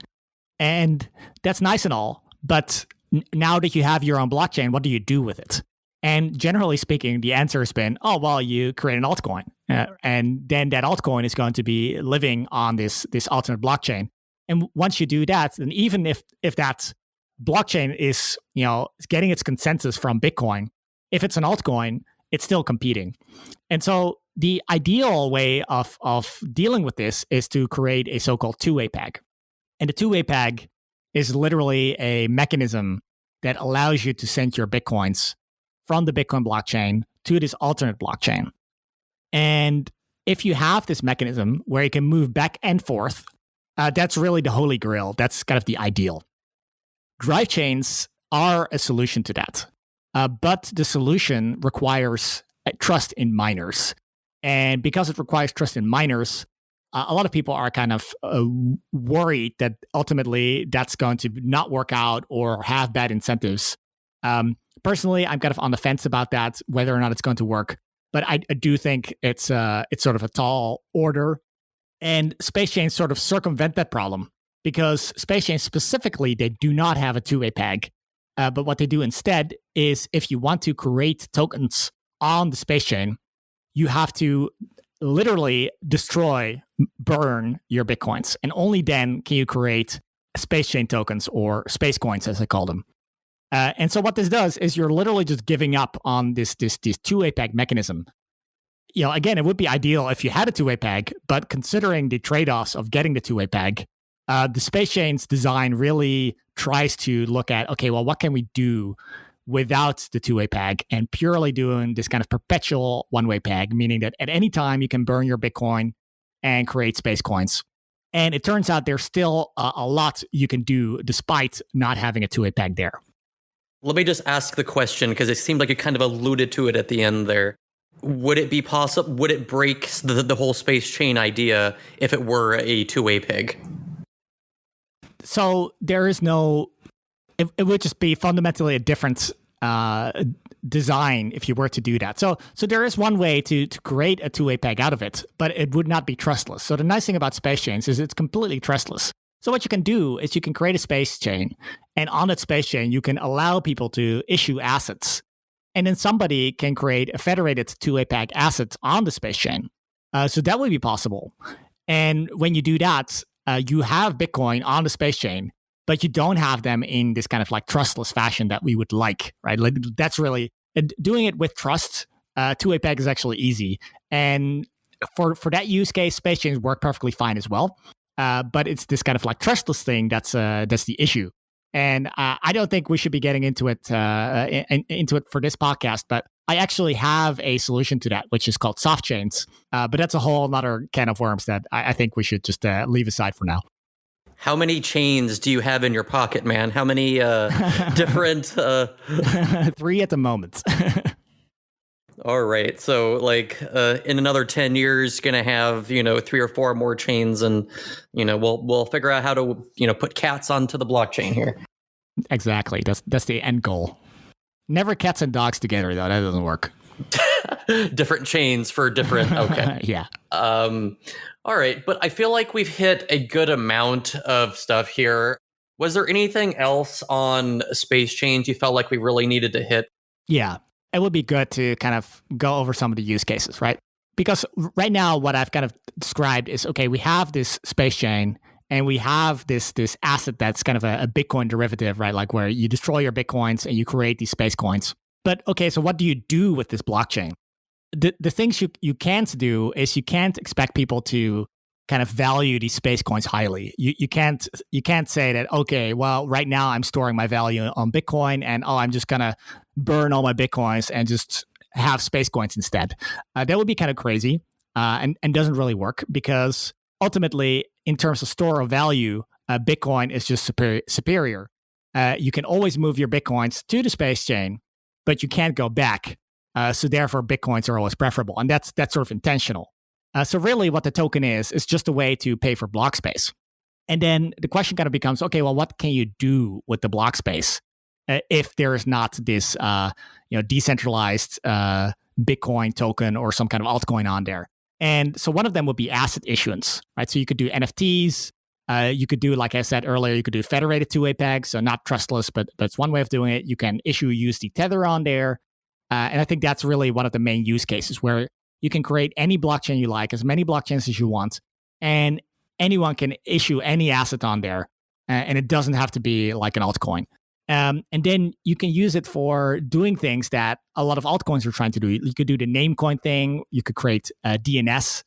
S2: And that's nice and all, but now that you have your own blockchain, what do you do with it? And generally speaking, the answer has been, oh, well, you create an altcoin. And then that altcoin is going to be living on this alternate blockchain. And once you do that, then even if that blockchain is, getting its consensus from Bitcoin, if it's an altcoin, it's still competing. And so the ideal way of dealing with this is to create a so-called two-way peg. And the two-way peg is literally a mechanism that allows you to send your Bitcoins from the Bitcoin blockchain to this alternate blockchain. And if you have this mechanism where you can move back and forth, that's really the holy grail. That's kind of the ideal. Drivechains are a solution to that. But the solution requires trust in miners. And because it requires trust in miners, a lot of people are kind of worried that ultimately that's going to not work out or have bad incentives. Personally, I'm kind of on the fence about that, whether or not it's going to work. But I do think it's sort of a tall order. And spacechains sort of circumvent that problem because spacechains specifically, they do not have a two-way peg. But what they do instead is if you want to create tokens on the spacechain, you have to literally burn your Bitcoins. And only then can you create spacechain tokens or space coins, as I call them. And so what this does is you're literally just giving up on this two-way peg mechanism. Again, it would be ideal if you had a two-way peg, but considering the trade-offs of getting the two-way peg, the Spacechains design really tries to look at, okay, well, what can we do without the two-way peg and purely doing this kind of perpetual one-way peg, meaning that at any time you can burn your Bitcoin and create space coins. And it turns out there's still a lot you can do despite not having a two-way peg there.
S1: Let me just ask the question, because it seemed like you kind of alluded to it at the end there. Would it be possible, would it break the whole space chain idea if it were a two-way peg?
S2: So there is no, it would just be fundamentally a different design if you were to do that. So there is one way to create a two-way peg out of it, but it would not be trustless. So the nice thing about Spacechains is it's completely trustless. So what you can do is you can create a space chain, and on that space chain, you can allow people to issue assets. And then somebody can create a federated two-way peg asset on the space chain. So that would be possible. And when you do that, you have Bitcoin on the space chain, but you don't have them in this kind of like trustless fashion that we would like, right? Like that's really doing it with trust. Two-way peg is actually easy, and for that use case, space chains work perfectly fine as well. But it's this kind of like trustless thing that's the issue. And I don't think we should be getting into it for this podcast, but I actually have a solution to that, which is called softchains. But that's a whole other can of worms that I think we should just leave aside for now.
S1: How many chains do you have in your pocket, man? How many different?
S2: 3 at the moment.
S1: All right. So like in another 10 years, going to have, 3 or 4 more chains, and, we'll figure out how to, put cats onto the blockchain here. Exactly.
S2: That's the end goal. Never cats and dogs together, though. That doesn't work.
S1: Different chains for different. Okay.
S2: Yeah.
S1: All right. But I feel like we've hit a good amount of stuff here. Was there anything else on Spacechains you felt like we really needed to hit?
S2: Yeah. It would be good to kind of go over some of the use cases, right? Because right now, what I've kind of described is, okay, we have this space chain and we have this asset that's kind of a Bitcoin derivative, right? Like where you destroy your Bitcoins and you create these space coins. But okay, so what do you do with this blockchain? The things you can't do is you can't expect people to kind of value these space coins highly. You can't say that, okay, well, right now I'm storing my value on Bitcoin and I'm just gonna burn all my Bitcoins and just have space coins instead. That would be kind of crazy and doesn't really work because ultimately, in terms of store of value, Bitcoin is just superior. You can always move your Bitcoins to the space chain, but you can't go back. So therefore, Bitcoins are always preferable. And that's sort of intentional. So really what the token is just a way to pay for block space. And then the question kind of becomes, okay, well, what can you do with the block space if there is not this decentralized Bitcoin token or some kind of altcoin on there? And so one of them would be asset issuance, right? So you could do NFTs. You could do, like I said earlier, you could do federated two-way pegs, so not trustless, but it's one way of doing it. You can issue USD Tether on there. And I think that's really one of the main use cases where you can create any blockchain you like, as many blockchains as you want, and anyone can issue any asset on there, and it doesn't have to be like an altcoin. And then you can use it for doing things that a lot of altcoins are trying to do. You could do the Namecoin thing. You could create DNS.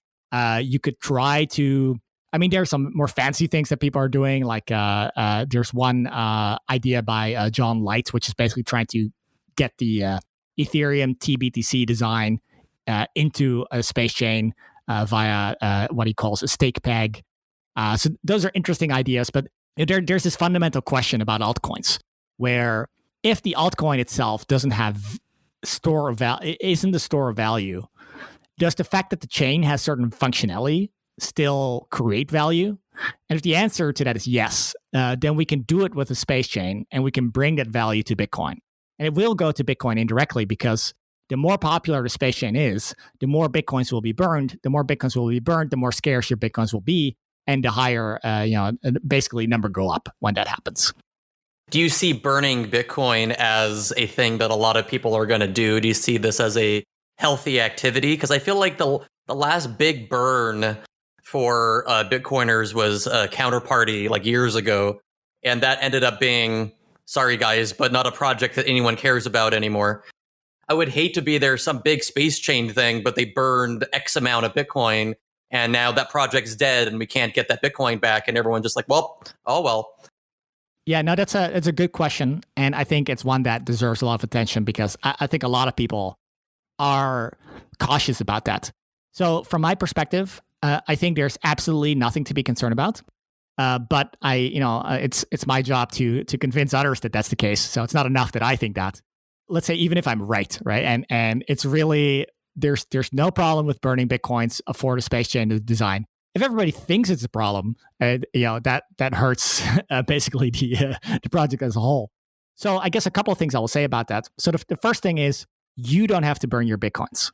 S2: You could try to... I mean, there are some more fancy things that people are doing. Like there's one idea by John Light, which is basically trying to get the Ethereum TBTC design into a space chain via what he calls a stake peg. So those are interesting ideas, but there's this fundamental question about altcoins, where if the altcoin itself doesn't have store of value, isn't the store of value, does the fact that the chain has certain functionality still create value? And if the answer to that is yes, then we can do it with a space chain and we can bring that value to Bitcoin. And it will go to Bitcoin indirectly because the more popular the space chain is, the more Bitcoins will be burned. The more Bitcoins will be burned, the more scarce your Bitcoins will be, and the higher, basically number go up when that happens.
S1: Do you see burning Bitcoin as a thing that a lot of people are going to do? Do you see this as a healthy activity? Because I feel like the last big burn for Bitcoiners was Counterparty like years ago, and that ended up being, sorry guys, but not a project that anyone cares about anymore. I would hate to be there, some big space chain thing, but they burned X amount of Bitcoin, and now that project's dead, and we can't get that Bitcoin back, and everyone's just like, well, oh well.
S2: Yeah, no, it's a good question, and I think it's one that deserves a lot of attention because I think a lot of people are cautious about that. So from my perspective, I think there's absolutely nothing to be concerned about. But it's my job to convince others that that's the case. So it's not enough that I think that. Let's say even if I'm right? And it's really there's no problem with burning Bitcoins for the space chain design. If everybody thinks it's a problem, that hurts basically the project as a whole. So I guess a couple of things I will say about that. So the first thing is you don't have to burn your Bitcoins.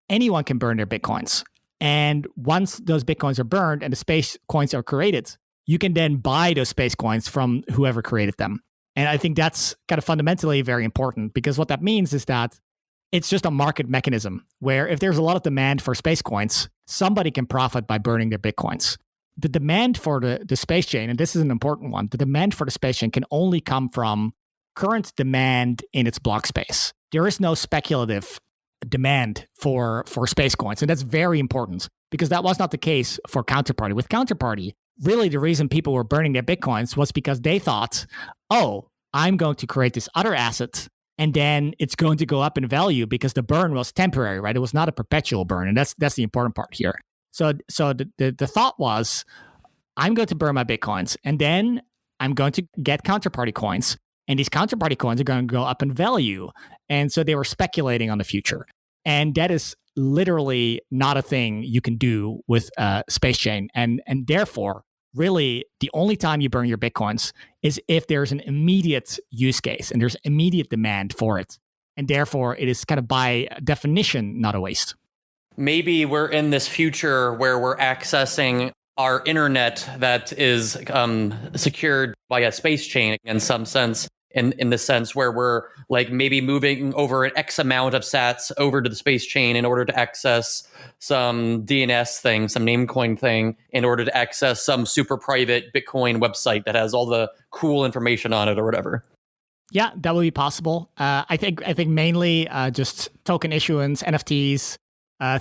S2: Anyone can burn their Bitcoins. And once those Bitcoins are burned and the space coins are created, you can then buy those space coins from whoever created them. And I think that's kind of fundamentally very important because what that means is that it's just a market mechanism where if there's a lot of demand for space coins, somebody can profit by burning their Bitcoins. The demand for the space chain, and this is an important one, the demand for the space chain can only come from current demand in its block space. There is no speculative demand for space coins. And that's very important because that was not the case for Counterparty. With Counterparty, really the reason people were burning their Bitcoins was because they thought, oh, I'm going to create this other asset and then it's going to go up in value because the burn was temporary, right? It was not a perpetual burn. And that's the important part here. So the thought was, I'm going to burn my Bitcoins and then I'm going to get Counterparty coins. And these Counterparty coins are going to go up in value. And so they were speculating on the future. And that is literally not a thing you can do with Space Chain. And therefore, really, the only time you burn your Bitcoins is if there's an immediate use case and there's immediate demand for it. And therefore, it is kind of by definition not a waste.
S1: Maybe we're in this future where we're accessing our internet that is secured by a space chain in some sense, in the sense where we're like maybe moving over an X amount of sats over to the space chain in order to access some DNS thing, some Namecoin thing, in order to access some super private Bitcoin website that has all the cool information on it or whatever.
S2: Yeah, that would be possible. I think mainly just token issuance, NFTs,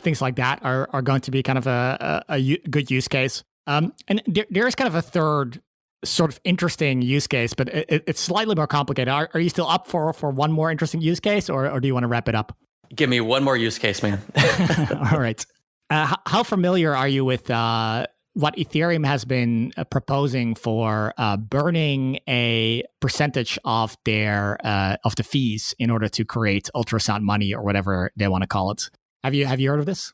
S2: things like that are going to be kind of a good use case. And there is kind of a third sort of interesting use case, but it's slightly more complicated. Are you still up for one more interesting use case, or do you want to wrap it up?
S1: Give me one more use case, man.
S2: All right. How familiar are you with what Ethereum has been proposing for burning a percentage of their of the fees in order to create ultrasound money or whatever they want to call it? Have you heard of this?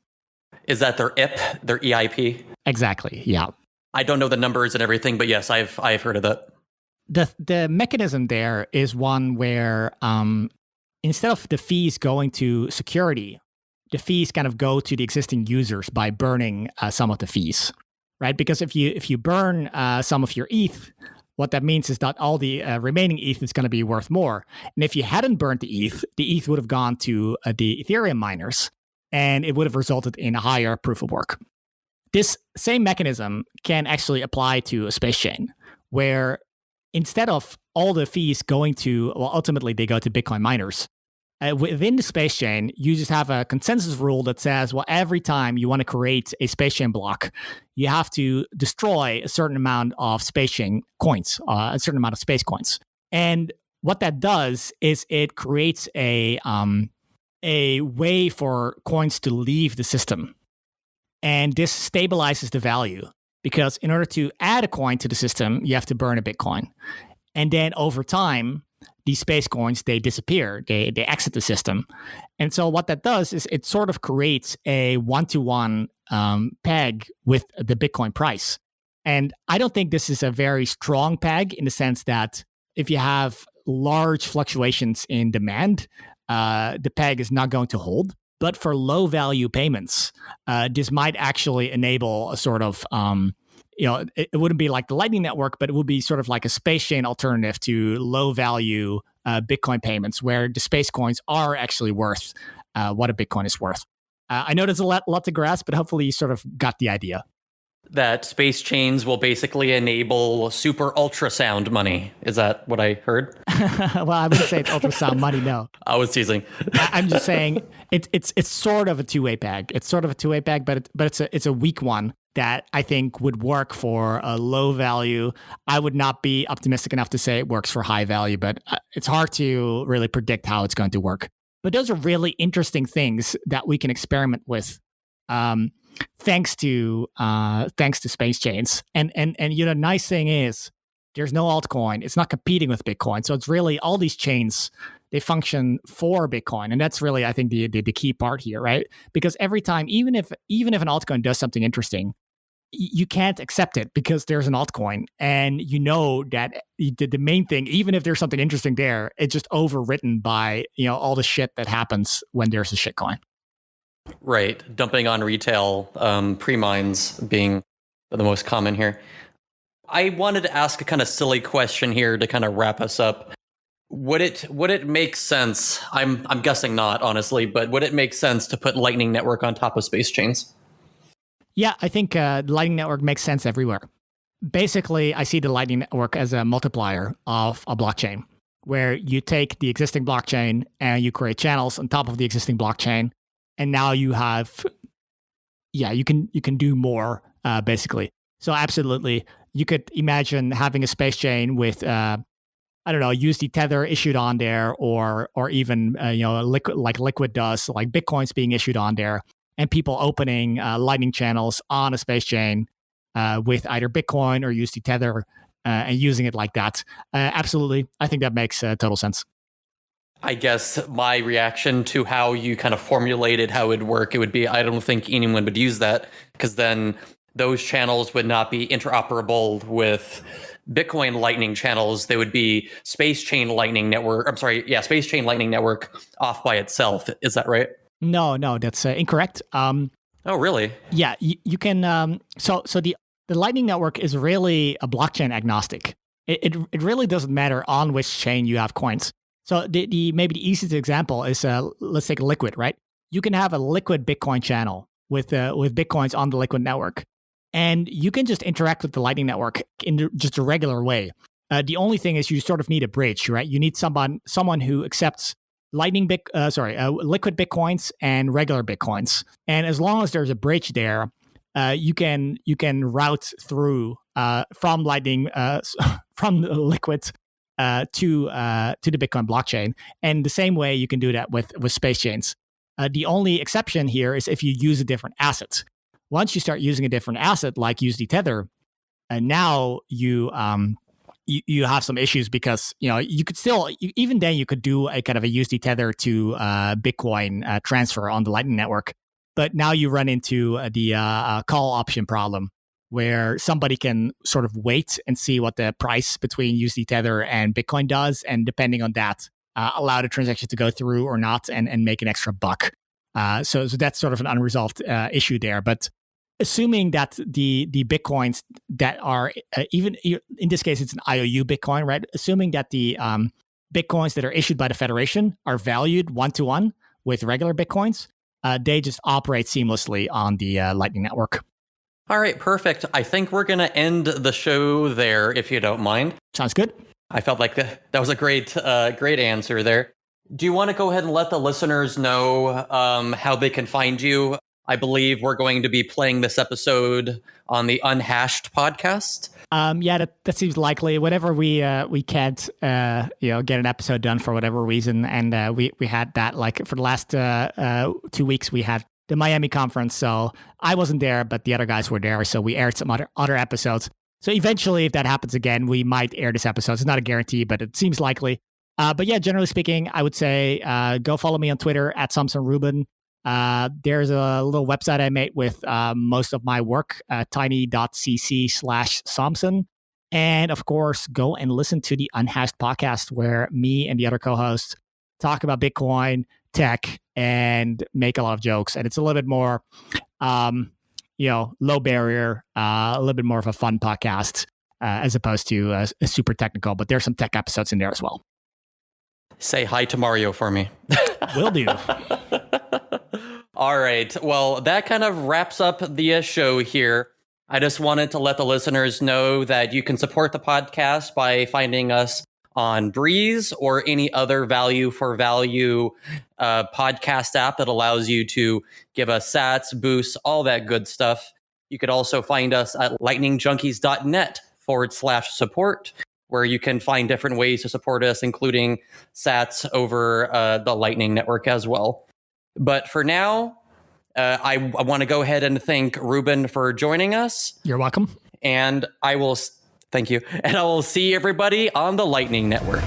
S1: Is that their IP, their EIP?
S2: Exactly. Yeah.
S1: I don't know the numbers and everything, but yes, I've heard of that.
S2: The mechanism there is one where instead of the fees going to security, the fees kind of go to the existing users by burning some of the fees, right? Because if you burn some of your ETH, what that means is that all the remaining ETH is going to be worth more. And if you hadn't burned the ETH would have gone to the Ethereum miners, and it would have resulted in a higher proof of work. This same mechanism can actually apply to a space chain, where instead of all the fees going to, well, ultimately they go to Bitcoin miners. Within the space chain, you just have a consensus rule that says, well, every time you want to create a space chain block, you have to destroy a certain amount of space chain coins, a certain amount of space coins. And what that does is it creates a way for coins to leave the system. And this stabilizes the value, because in order to add a coin to the system, you have to burn a Bitcoin. And then over time, these space coins, they disappear, they exit the system. And so what that does is it sort of creates a one-to-one peg with the Bitcoin price. And I don't think this is a very strong peg, in the sense that if you have large fluctuations in demand, the peg is not going to hold. But for low value payments, this might actually enable a sort of, it wouldn't be like the Lightning Network, but it would be sort of like a space chain alternative to low value Bitcoin payments, where the space coins are actually worth what a Bitcoin is worth. I know there's a lot to grasp, but hopefully you sort of got the idea.
S1: That space chains will basically enable super ultrasound money. Is that what I heard?
S2: Well, I wouldn't say it's ultrasound money, no.
S1: I was teasing.
S2: I'm just saying it's sort of a two-way peg. It's sort of a two-way peg, but it's a weak one that I think would work for a low value. I would not be optimistic enough to say it works for high value, but it's hard to really predict how it's going to work. But those are really interesting things that we can experiment with. Thanks to Spacechains. And the nice thing is there's no altcoin. It's not competing with Bitcoin. So it's really all these chains, they function for Bitcoin. And that's really, I think, the key part here, right? Because every time, even if an altcoin does something interesting, you can't accept it because there's an altcoin. And you know that the main thing, even if there's something interesting there, it's just overwritten by all the shit that happens when there's a shitcoin.
S1: Right. Dumping on retail, pre-mines being the most common here. I wanted to ask a kind of silly question here to kind of wrap us up. Would it make sense? I'm guessing not, honestly, but would it make sense to put Lightning Network on top of Spacechains?
S2: Yeah, I think the Lightning Network makes sense everywhere. Basically, I see the Lightning Network as a multiplier of a blockchain, where you take the existing blockchain and you create channels on top of the existing blockchain. And now you have, you can do more, basically. So absolutely, you could imagine having a space chain with, USD Tether issued on there, or even Liquid does, like Bitcoins being issued on there, and people opening Lightning channels on a space chain with either Bitcoin or USD Tether and using it like that. Absolutely, I think that makes total sense.
S1: I guess my reaction to how you kind of formulated how it would work, it would be, I don't think anyone would use that, because then those channels would not be interoperable with Bitcoin Lightning channels. They would be Spacechain Lightning Network. Spacechain Lightning Network off by itself. Is that right?
S2: No, that's incorrect.
S1: Oh, really?
S2: Yeah, you can. So the Lightning Network is really a blockchain agnostic. It really doesn't matter on which chain you have coins. So maybe the easiest example is let's take Liquid, right? You can have a Liquid Bitcoin channel with Bitcoins on the Liquid network, and you can just interact with the Lightning Network in just a regular way. The only thing is you sort of need a bridge, right? You need someone who accepts Liquid Bitcoins and regular Bitcoins, and as long as there's a bridge there, you can route through from Lightning from Liquid to the Bitcoin blockchain. And the same way you can do that with Spacechains. The only exception here is if you use a different asset. Once you start using a different asset like USD Tether, and now you have some issues because you could still even then you could do a kind of a USD Tether to Bitcoin transfer on the Lightning Network, but now you run into the call option problem where somebody can sort of wait and see what the price between USD Tether and Bitcoin does, and depending on that, allow the transaction to go through or not, and make an extra buck. So that's sort of an unresolved issue there, but. Assuming that the Bitcoins that are even in this case, it's an IOU Bitcoin, right? Assuming that the Bitcoins that are issued by the Federation are valued 1-to-1 with regular Bitcoins, they just operate seamlessly on the Lightning Network.
S1: All right, perfect. I think we're going to end the show there, if you don't mind.
S2: Sounds good.
S1: I felt like that was a great answer there. Do you want to go ahead and let the listeners know how they can find you? I believe we're going to be playing this episode on the Unhashed podcast.
S2: Yeah, that seems likely. Whenever we can't get an episode done for whatever reason, and we had that like for the last 2 weeks we had the Miami conference, so I wasn't there, but the other guys were there, so we aired some other episodes. So eventually, if that happens again, we might air this episode. It's not a guarantee, but it seems likely. But yeah, generally speaking, I would say go follow me on Twitter at SomsenRuben. There's a little website I made with most of my work, tiny.cc/Somsen. And of course, go and listen to the Unhashed podcast where me and the other co-hosts talk about Bitcoin, tech, and make a lot of jokes. And it's a little bit more, low barrier, a little bit more of a fun podcast as opposed to super technical. But there's some tech episodes in there as well.
S1: Say hi to Mario for me.
S2: Will do.
S1: All right. Well, that kind of wraps up the show here. I just wanted to let the listeners know that you can support the podcast by finding us on Breeze or any other value for value podcast app that allows you to give us sats, boosts, all that good stuff. You could also find us at lightningjunkies.net/support, where you can find different ways to support us, including sats over the Lightning Network as well. But for now, I want to go ahead and thank Ruben for joining us.
S2: You're welcome.
S1: And thank you. And I will see everybody on the Lightning Network.